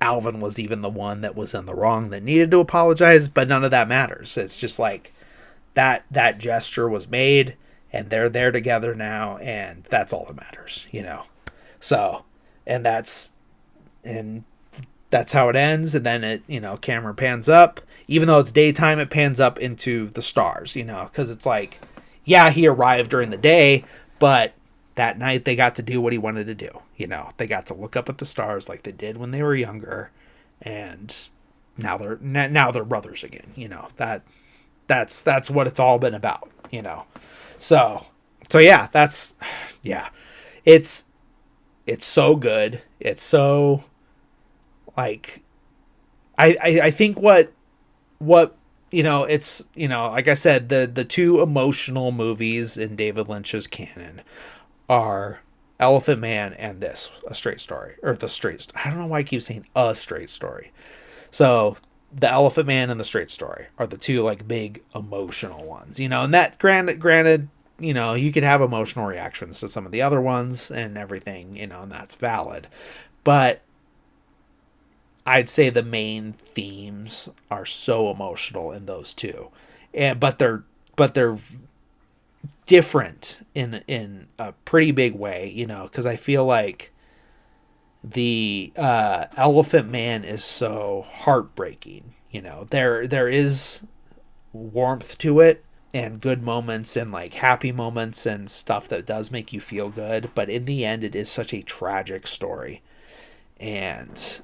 Alvin was even the one that was in the wrong that needed to apologize, but none of that matters. It's just like that gesture was made, and they're there together now, and that's all that matters, So, and that's how it ends. And then it, camera pans up, even though it's daytime, it pans up into the stars, because it's like, yeah, he arrived during the day, but that night they got to do what he wanted to do. They got to look up at the stars like they did when they were younger, and now they're brothers again. That's what it's all been about. So yeah, it's so good. It's so like I think what it's like I said, the two emotional movies in David Lynch's canon are Elephant Man and this, A Straight Story, or The Straight. I don't know why I keep saying A Straight Story. So the Elephant Man and The Straight Story are the two like big emotional ones, and that granted, you could have emotional reactions to some of the other ones and everything, and that's valid, but I'd say the main themes are so emotional in those two, but they're different in a pretty big way, because I feel like the Elephant Man is so heartbreaking. There is warmth to it and good moments and like happy moments and stuff that does make you feel good, but in the end it is such a tragic story, and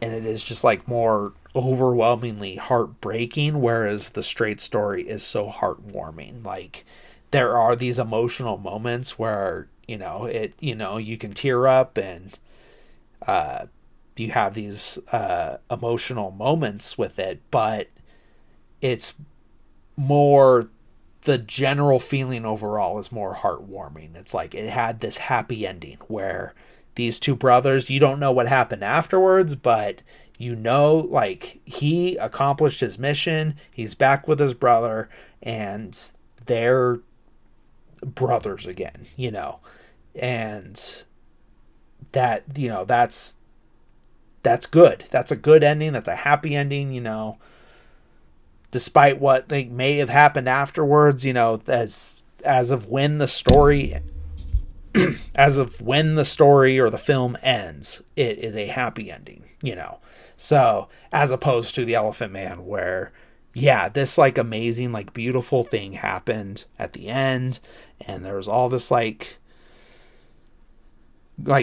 it is just like more overwhelmingly heartbreaking, whereas The Straight Story is so heartwarming. Like, there are these emotional moments where you can tear up, and you have these emotional moments with it, but it's more, the general feeling overall is more heartwarming. It's like it had this happy ending where these two brothers, you don't know what happened afterwards, but like he accomplished his mission, he's back with his brother, and they're brothers again, and that, that's good. That's a good ending. That's a happy ending, despite what they may have happened afterwards, you know, as of when the story as of when the story or the film ends, it is a happy ending, you know. So, as opposed to The Elephant Man, where, yeah, this like amazing, like beautiful thing happened at the end, and there was all this like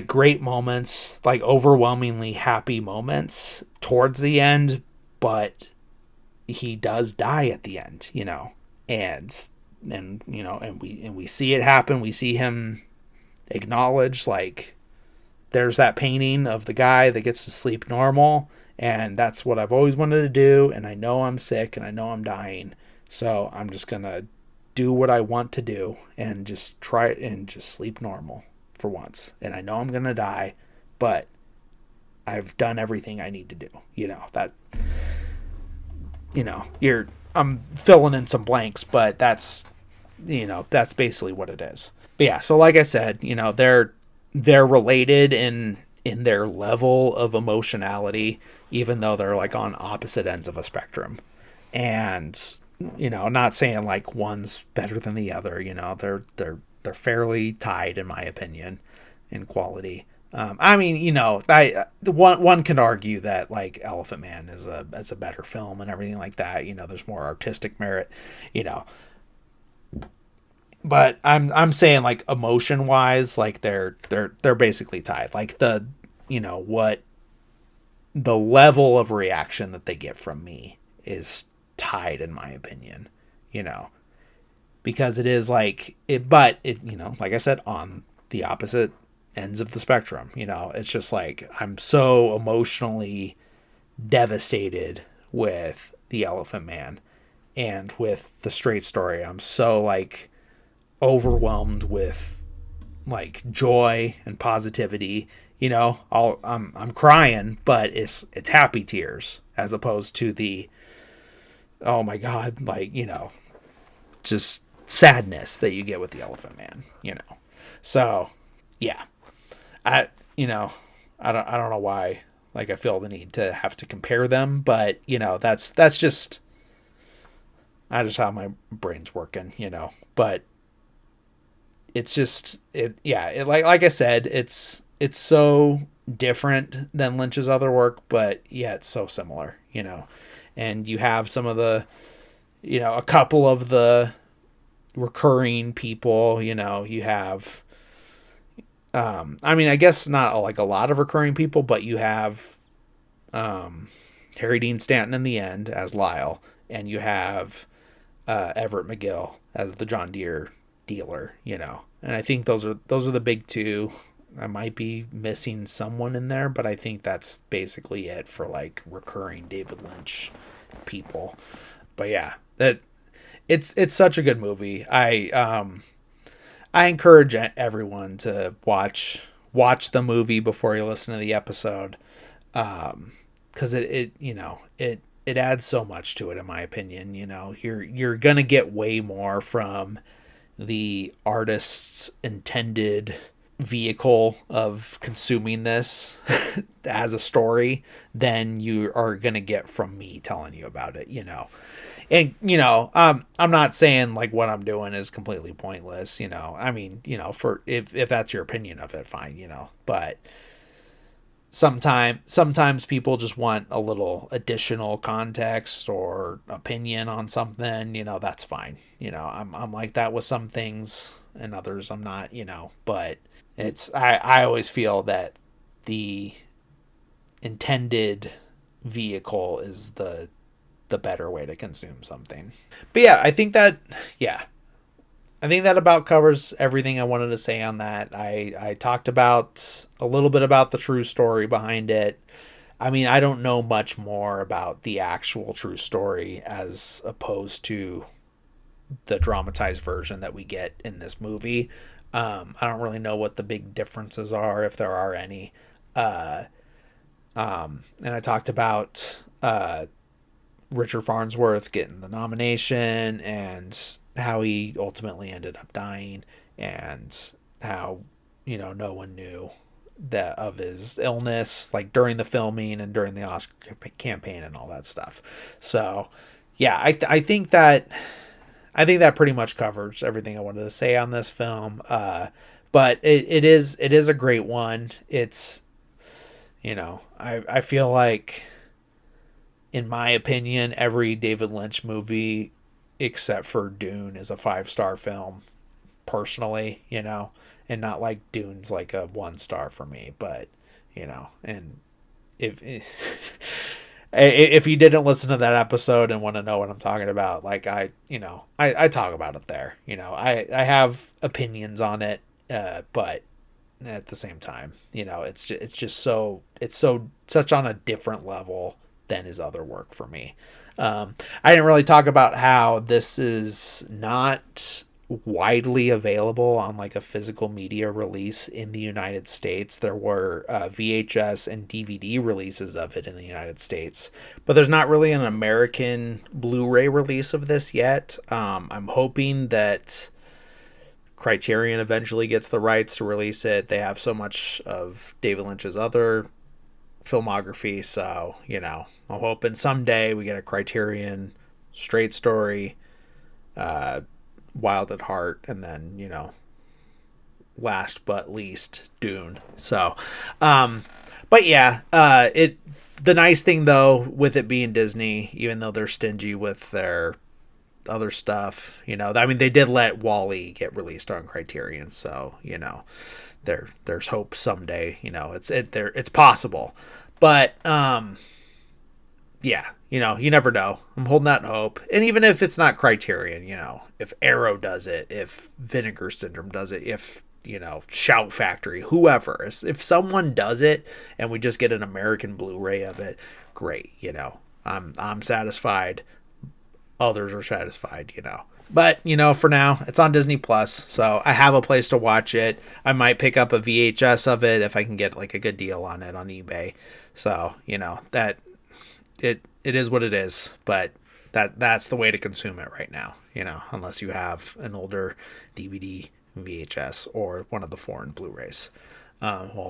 great moments, like overwhelmingly happy moments towards the end, but he does die at the end, you know. And you know, and we see it happen. We see him acknowledge, like, there's that painting of the guy that gets to sleep normal, and that's what I've always wanted to do, and I know I'm sick and I know I'm dying, so I'm just gonna do what I want to do and just try it and just sleep normal for once. And I know I'm gonna die, but I've done everything I need to do. You know, that, you know, I'm filling in some blanks, but that's, you know, that's basically what it is. But yeah, so like I said, you know, they're related in their level of emotionality, even though they're like on opposite ends of a spectrum. And, you know, not saying like one's better than the other, you know, they're fairly tied in my opinion in quality. I mean, you know, one can argue that like Elephant Man is a better film and everything like that. You know, there's more artistic merit, you know. But I'm saying like emotion wise, like they're basically tied. Like the, you know, what the level of reaction that they get from me is tied in my opinion, you know, because it is like it, but it, you know, like I said, on the opposite ends of the spectrum, you know, it's just like I'm so emotionally devastated with The Elephant Man, and with The Straight Story I'm so like overwhelmed with like joy and positivity, you know. I'm crying, but it's happy tears, as opposed to the, oh my god, like, you know, just sadness that you get with The Elephant Man, you know. So yeah, I, you know, I don't know why like I feel the need to have to compare them, but you know, that's just how my brain's working, you know. But it's just it, yeah, it, like I said, it's so different than Lynch's other work, but yeah, it's so similar, you know. And you have some of the, you know, a couple of the recurring people, you know. You have I mean, I guess not like a lot of recurring people, but you have Harry Dean Stanton in the end as Lyle, and you have Everett McGill as the John Deere dealer, you know. And I think those are the big two. I might be missing someone in there, but I think that's basically it for like recurring David Lynch people. But yeah, that it's such a good movie. I encourage everyone to watch the movie before you listen to the episode, because it you know, it adds so much to it in my opinion. You know, you're gonna get way more from the artist's intended vehicle of consuming this as a story than you are gonna get from me telling you about it, you know. And you know, I'm not saying like what I'm doing is completely pointless, you know. I mean, you know, for if that's your opinion of it, fine, you know. But sometimes people just want a little additional context or opinion on something, you know. That's fine, you know. I'm like that with some things, and others I'm not, you know. But it's I always feel that the intended vehicle is the better way to consume something. But yeah, I think that about covers everything I wanted to say on that. I talked about a little bit about the true story behind it. I mean, I don't know much more about the actual true story as opposed to the dramatized version that we get in this movie. I don't really know what the big differences are, if there are any. And I talked about Richard Farnsworth getting the nomination and how he ultimately ended up dying, and how, you know, no one knew that of his illness like during the filming and during the Oscar campaign and all that stuff. So yeah, I think that pretty much covers everything I wanted to say on this film. But it is a great one. It's, I feel like, in my opinion, every David Lynch movie except for Dune is a 5-star film, personally, and not like Dune's like a 1-star for me, but and if if you didn't listen to that episode and want to know what I'm talking about, like I talk about it there. I have opinions on it, but at the same time, it's just such on a different level than his other work for me. I didn't really talk about how this is not widely available on like a physical media release in the United States. There were VHS and DVD releases of it in the United States, but there's not really an American Blu-ray release of this yet. I'm hoping that Criterion eventually gets the rights to release it. They have so much of David Lynch's other filmography, so I'm hoping someday we get a Criterion straight story, Wild at Heart, and then last but least Dune. So but yeah, the nice thing though with it being Disney, even though they're stingy with their other stuff, I mean, they did let Wall-E get released on Criterion, so there's hope someday. It's possible, but yeah, you never know. I'm holding out hope, and even if it's not Criterion, if Arrow does it, if Vinegar Syndrome does it, if Shout Factory, whoever, if someone does it, and we just get an American Blu-ray of it, great. I'm satisfied. Others are satisfied, But, for now, it's on Disney Plus, so I have a place to watch it. I might pick up a VHS of it if I can get like a good deal on it on eBay. So, that it is what it is, but that's the way to consume it right now, unless you have an older DVD, VHS, or one of the foreign Blu-rays.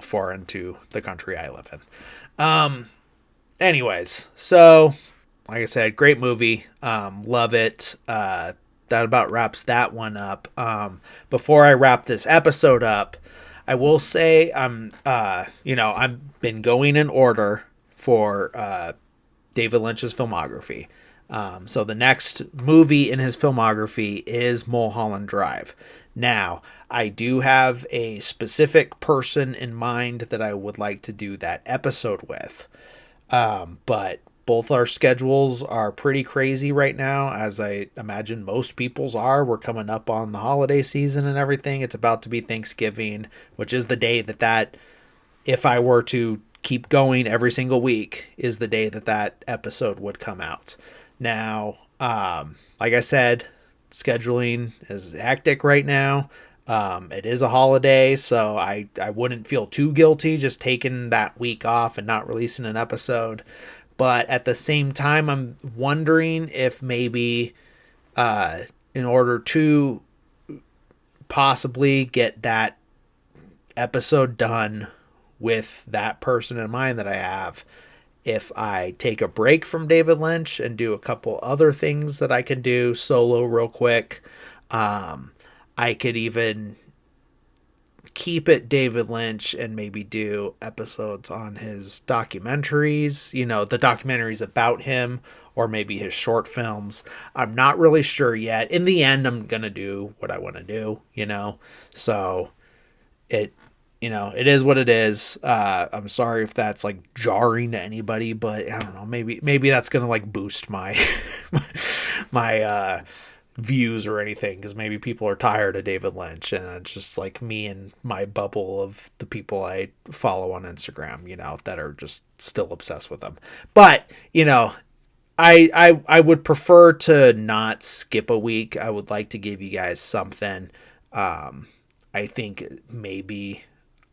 Foreign to the country I live in. Anyways, so like I said, great movie. Love it. That about wraps that one up. Before I wrap this episode up, I will say I've been going in order for David Lynch's filmography. So the next movie in his filmography is Mulholland Drive. Now, I do have a specific person in mind that I would like to do that episode with. But both our schedules are pretty crazy right now, as I imagine most people's are. We're coming up on the holiday season and everything. It's about to be Thanksgiving, which is the day that if I were to keep going every single week, is the day that episode would come out. Now, like I said, scheduling is hectic right now. It is a holiday, so I wouldn't feel too guilty just taking that week off and not releasing an episode. But at the same time, I'm wondering if maybe in order to possibly get that episode done with that person in mind that I have, if I take a break from David Lynch and do a couple other things that I can do solo real quick. I could even keep it David Lynch and maybe do episodes on his documentaries, the documentaries about him, or maybe his short films. I'm not really sure yet. In the end, I'm going to do what I want to do, so it is what it is. I'm sorry if that's like jarring to anybody, but I don't know, maybe that's going to like boost my, my, views or anything, because maybe people are tired of David Lynch and it's just like me and my bubble of the people I follow on Instagram, that are just still obsessed with him. But, I would prefer to not skip a week. I would like to give you guys something. I think maybe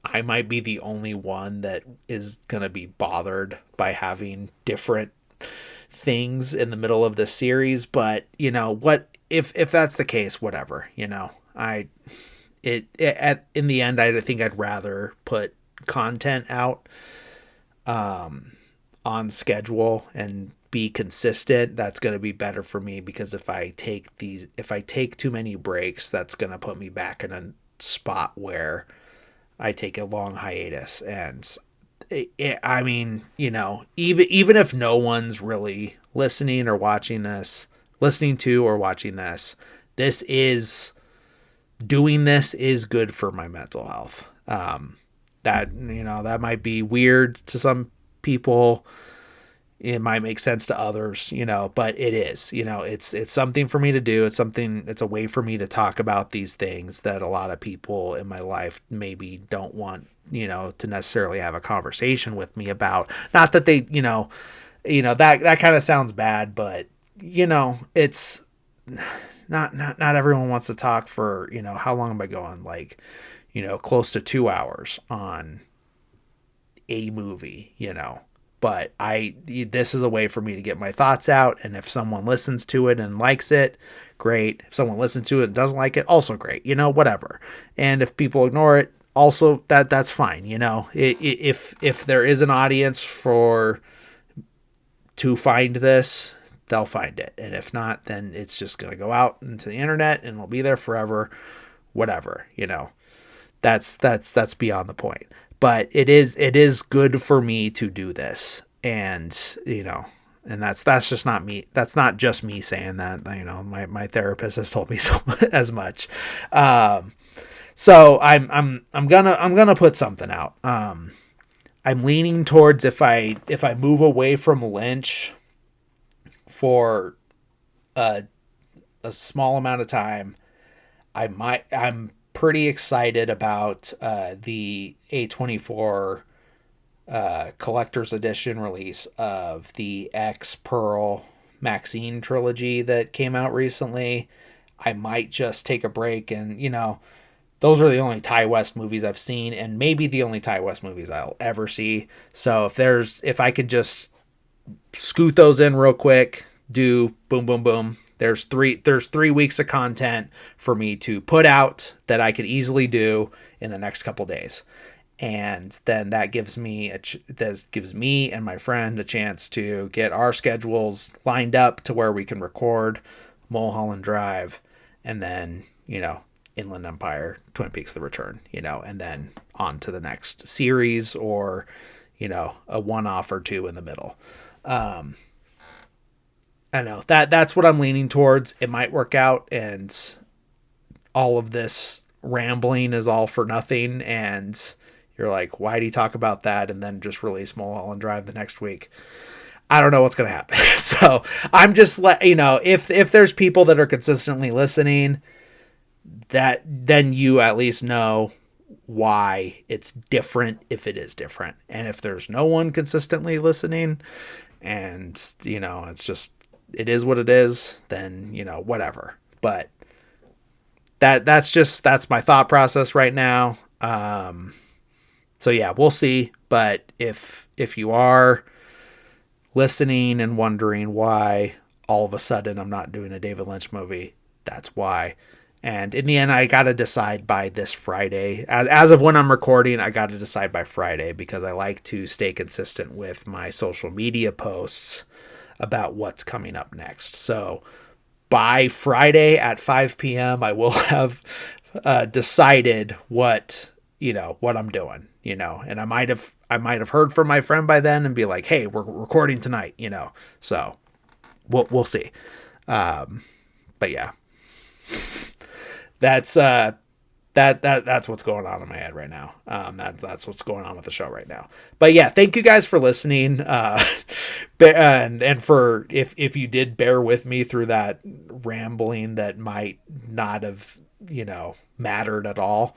I might be the only one that is going to be bothered by having different things in the middle of the series, but what if that's the case, whatever, in the end, I think I'd rather put content out on schedule and be consistent, that's going to be better for me, because if I take too many breaks, that's going to put me back in a spot where I take a long hiatus. And I mean, even if no one's really listening or watching this, listening to or watching this, doing this is good for my mental health. That might be weird to some people. It might make sense to others, but it is, it's something for me to do. It's a way for me to talk about these things that a lot of people in my life maybe don't want, to necessarily have a conversation with me about. Not that they, that kind of sounds bad, but it's not everyone wants to talk for, how long am I going? Like, close to 2 hours on a movie, but this is a way for me to get my thoughts out. And if someone listens to it and likes it, great. If someone listens to it and doesn't like it, also great, whatever. And if people ignore it, also that's fine. If there is an audience to find this, they'll find it. And if not, then it's just going to go out into the internet and it'll be there forever, whatever, that's beyond the point. But it is good for me to do this. And, and that's just not me. That's not just me saying that, my therapist has told me so as much. So I'm gonna put something out. I'm leaning towards, if I move away from Lynch for a small amount of time, I'm pretty excited about the A24 collector's edition release of the X Pearl Maxine trilogy that came out recently. I might just take a break, and those are the only Ti West movies I've seen, and maybe the only Ti West movies I'll ever see. So if I could just scoot those in real quick, do boom boom boom, there's 3 weeks of content for me to put out that I could easily do in the next couple days. And then that gives me and my friend a chance to get our schedules lined up to where we can record Mulholland Drive, and then, Inland Empire, Twin Peaks: The Return, and then on to the next series, or, a one-off or two in the middle. I know that's what I'm leaning towards. It might work out, and all of this rambling is all for nothing. And you're like, why do you talk about that and then just release Mulholland Drive the next week? I don't know what's going to happen. So I'm just if there's people that are consistently listening, that then you at least know why it's different, if it is different. And if there's no one consistently listening, and it's just, it is what it is, then whatever. But that's my thought process right now. So yeah, we'll see. But if you are listening and wondering why all of a sudden I'm not doing a David Lynch movie, that's why. And in the end, I got to decide by this Friday. As of when I'm recording, I got to decide by Friday, because I like to stay consistent with my social media posts about what's coming up next. So by Friday at 5 p.m., I will have decided what I'm doing, and I might have heard from my friend by then and be like, hey, we're recording tonight, so we'll see. But yeah, that's what's going on in my head right now. That's what's going on with the show right now. But yeah, thank you guys for listening. And for if you did bear with me through that rambling that might not have mattered at all,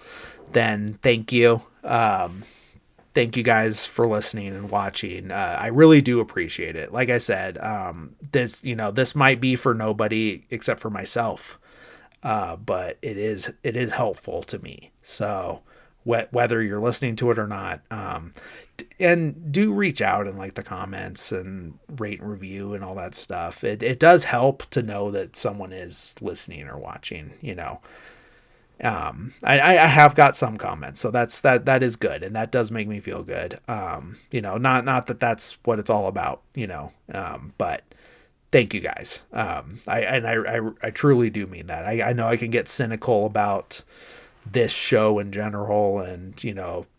then thank you. Thank you guys for listening and watching. I really do appreciate it. Like I said, this might be for nobody except for myself. But it is helpful to me. So whether you're listening to it or not, and do reach out and like the comments and rate and review and all that stuff. It does help to know that someone is listening or watching, I have got some comments, so that is good, and that does make me feel good. Not that that's what it's all about, but thank you guys. I truly do mean that. I know I can get cynical about this show in general, and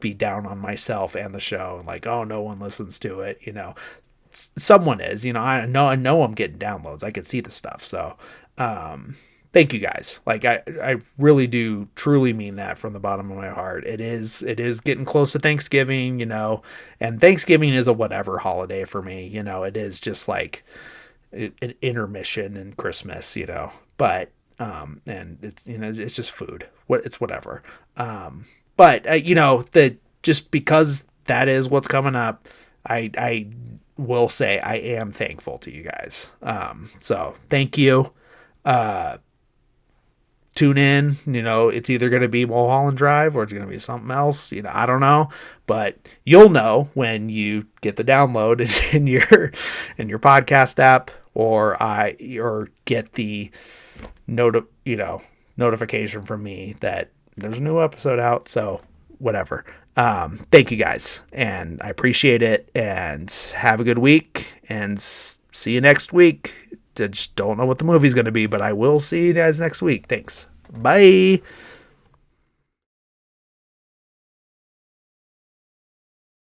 be down on myself and the show, and like, oh, no one listens to it. Someone is. I know I'm getting downloads. I can see the stuff. So thank you guys. Like, I really do truly mean that from the bottom of my heart. It is getting close to Thanksgiving, and Thanksgiving is a whatever holiday for me. It is just like an intermission and Christmas, but and it's just food. It's whatever. But that just because that is what's coming up, I will say I am thankful to you guys. So thank you. Tune in. It's either going to be Mulholland Drive or it's going to be something else. I don't know, but you'll know when you get the download in your podcast app, or get the notification from me that there's a new episode out. So whatever. Thank you guys, and I appreciate it, and have a good week, and see you next week. I just don't know what the movie's going to be, but I will see you guys next week. Thanks. Bye.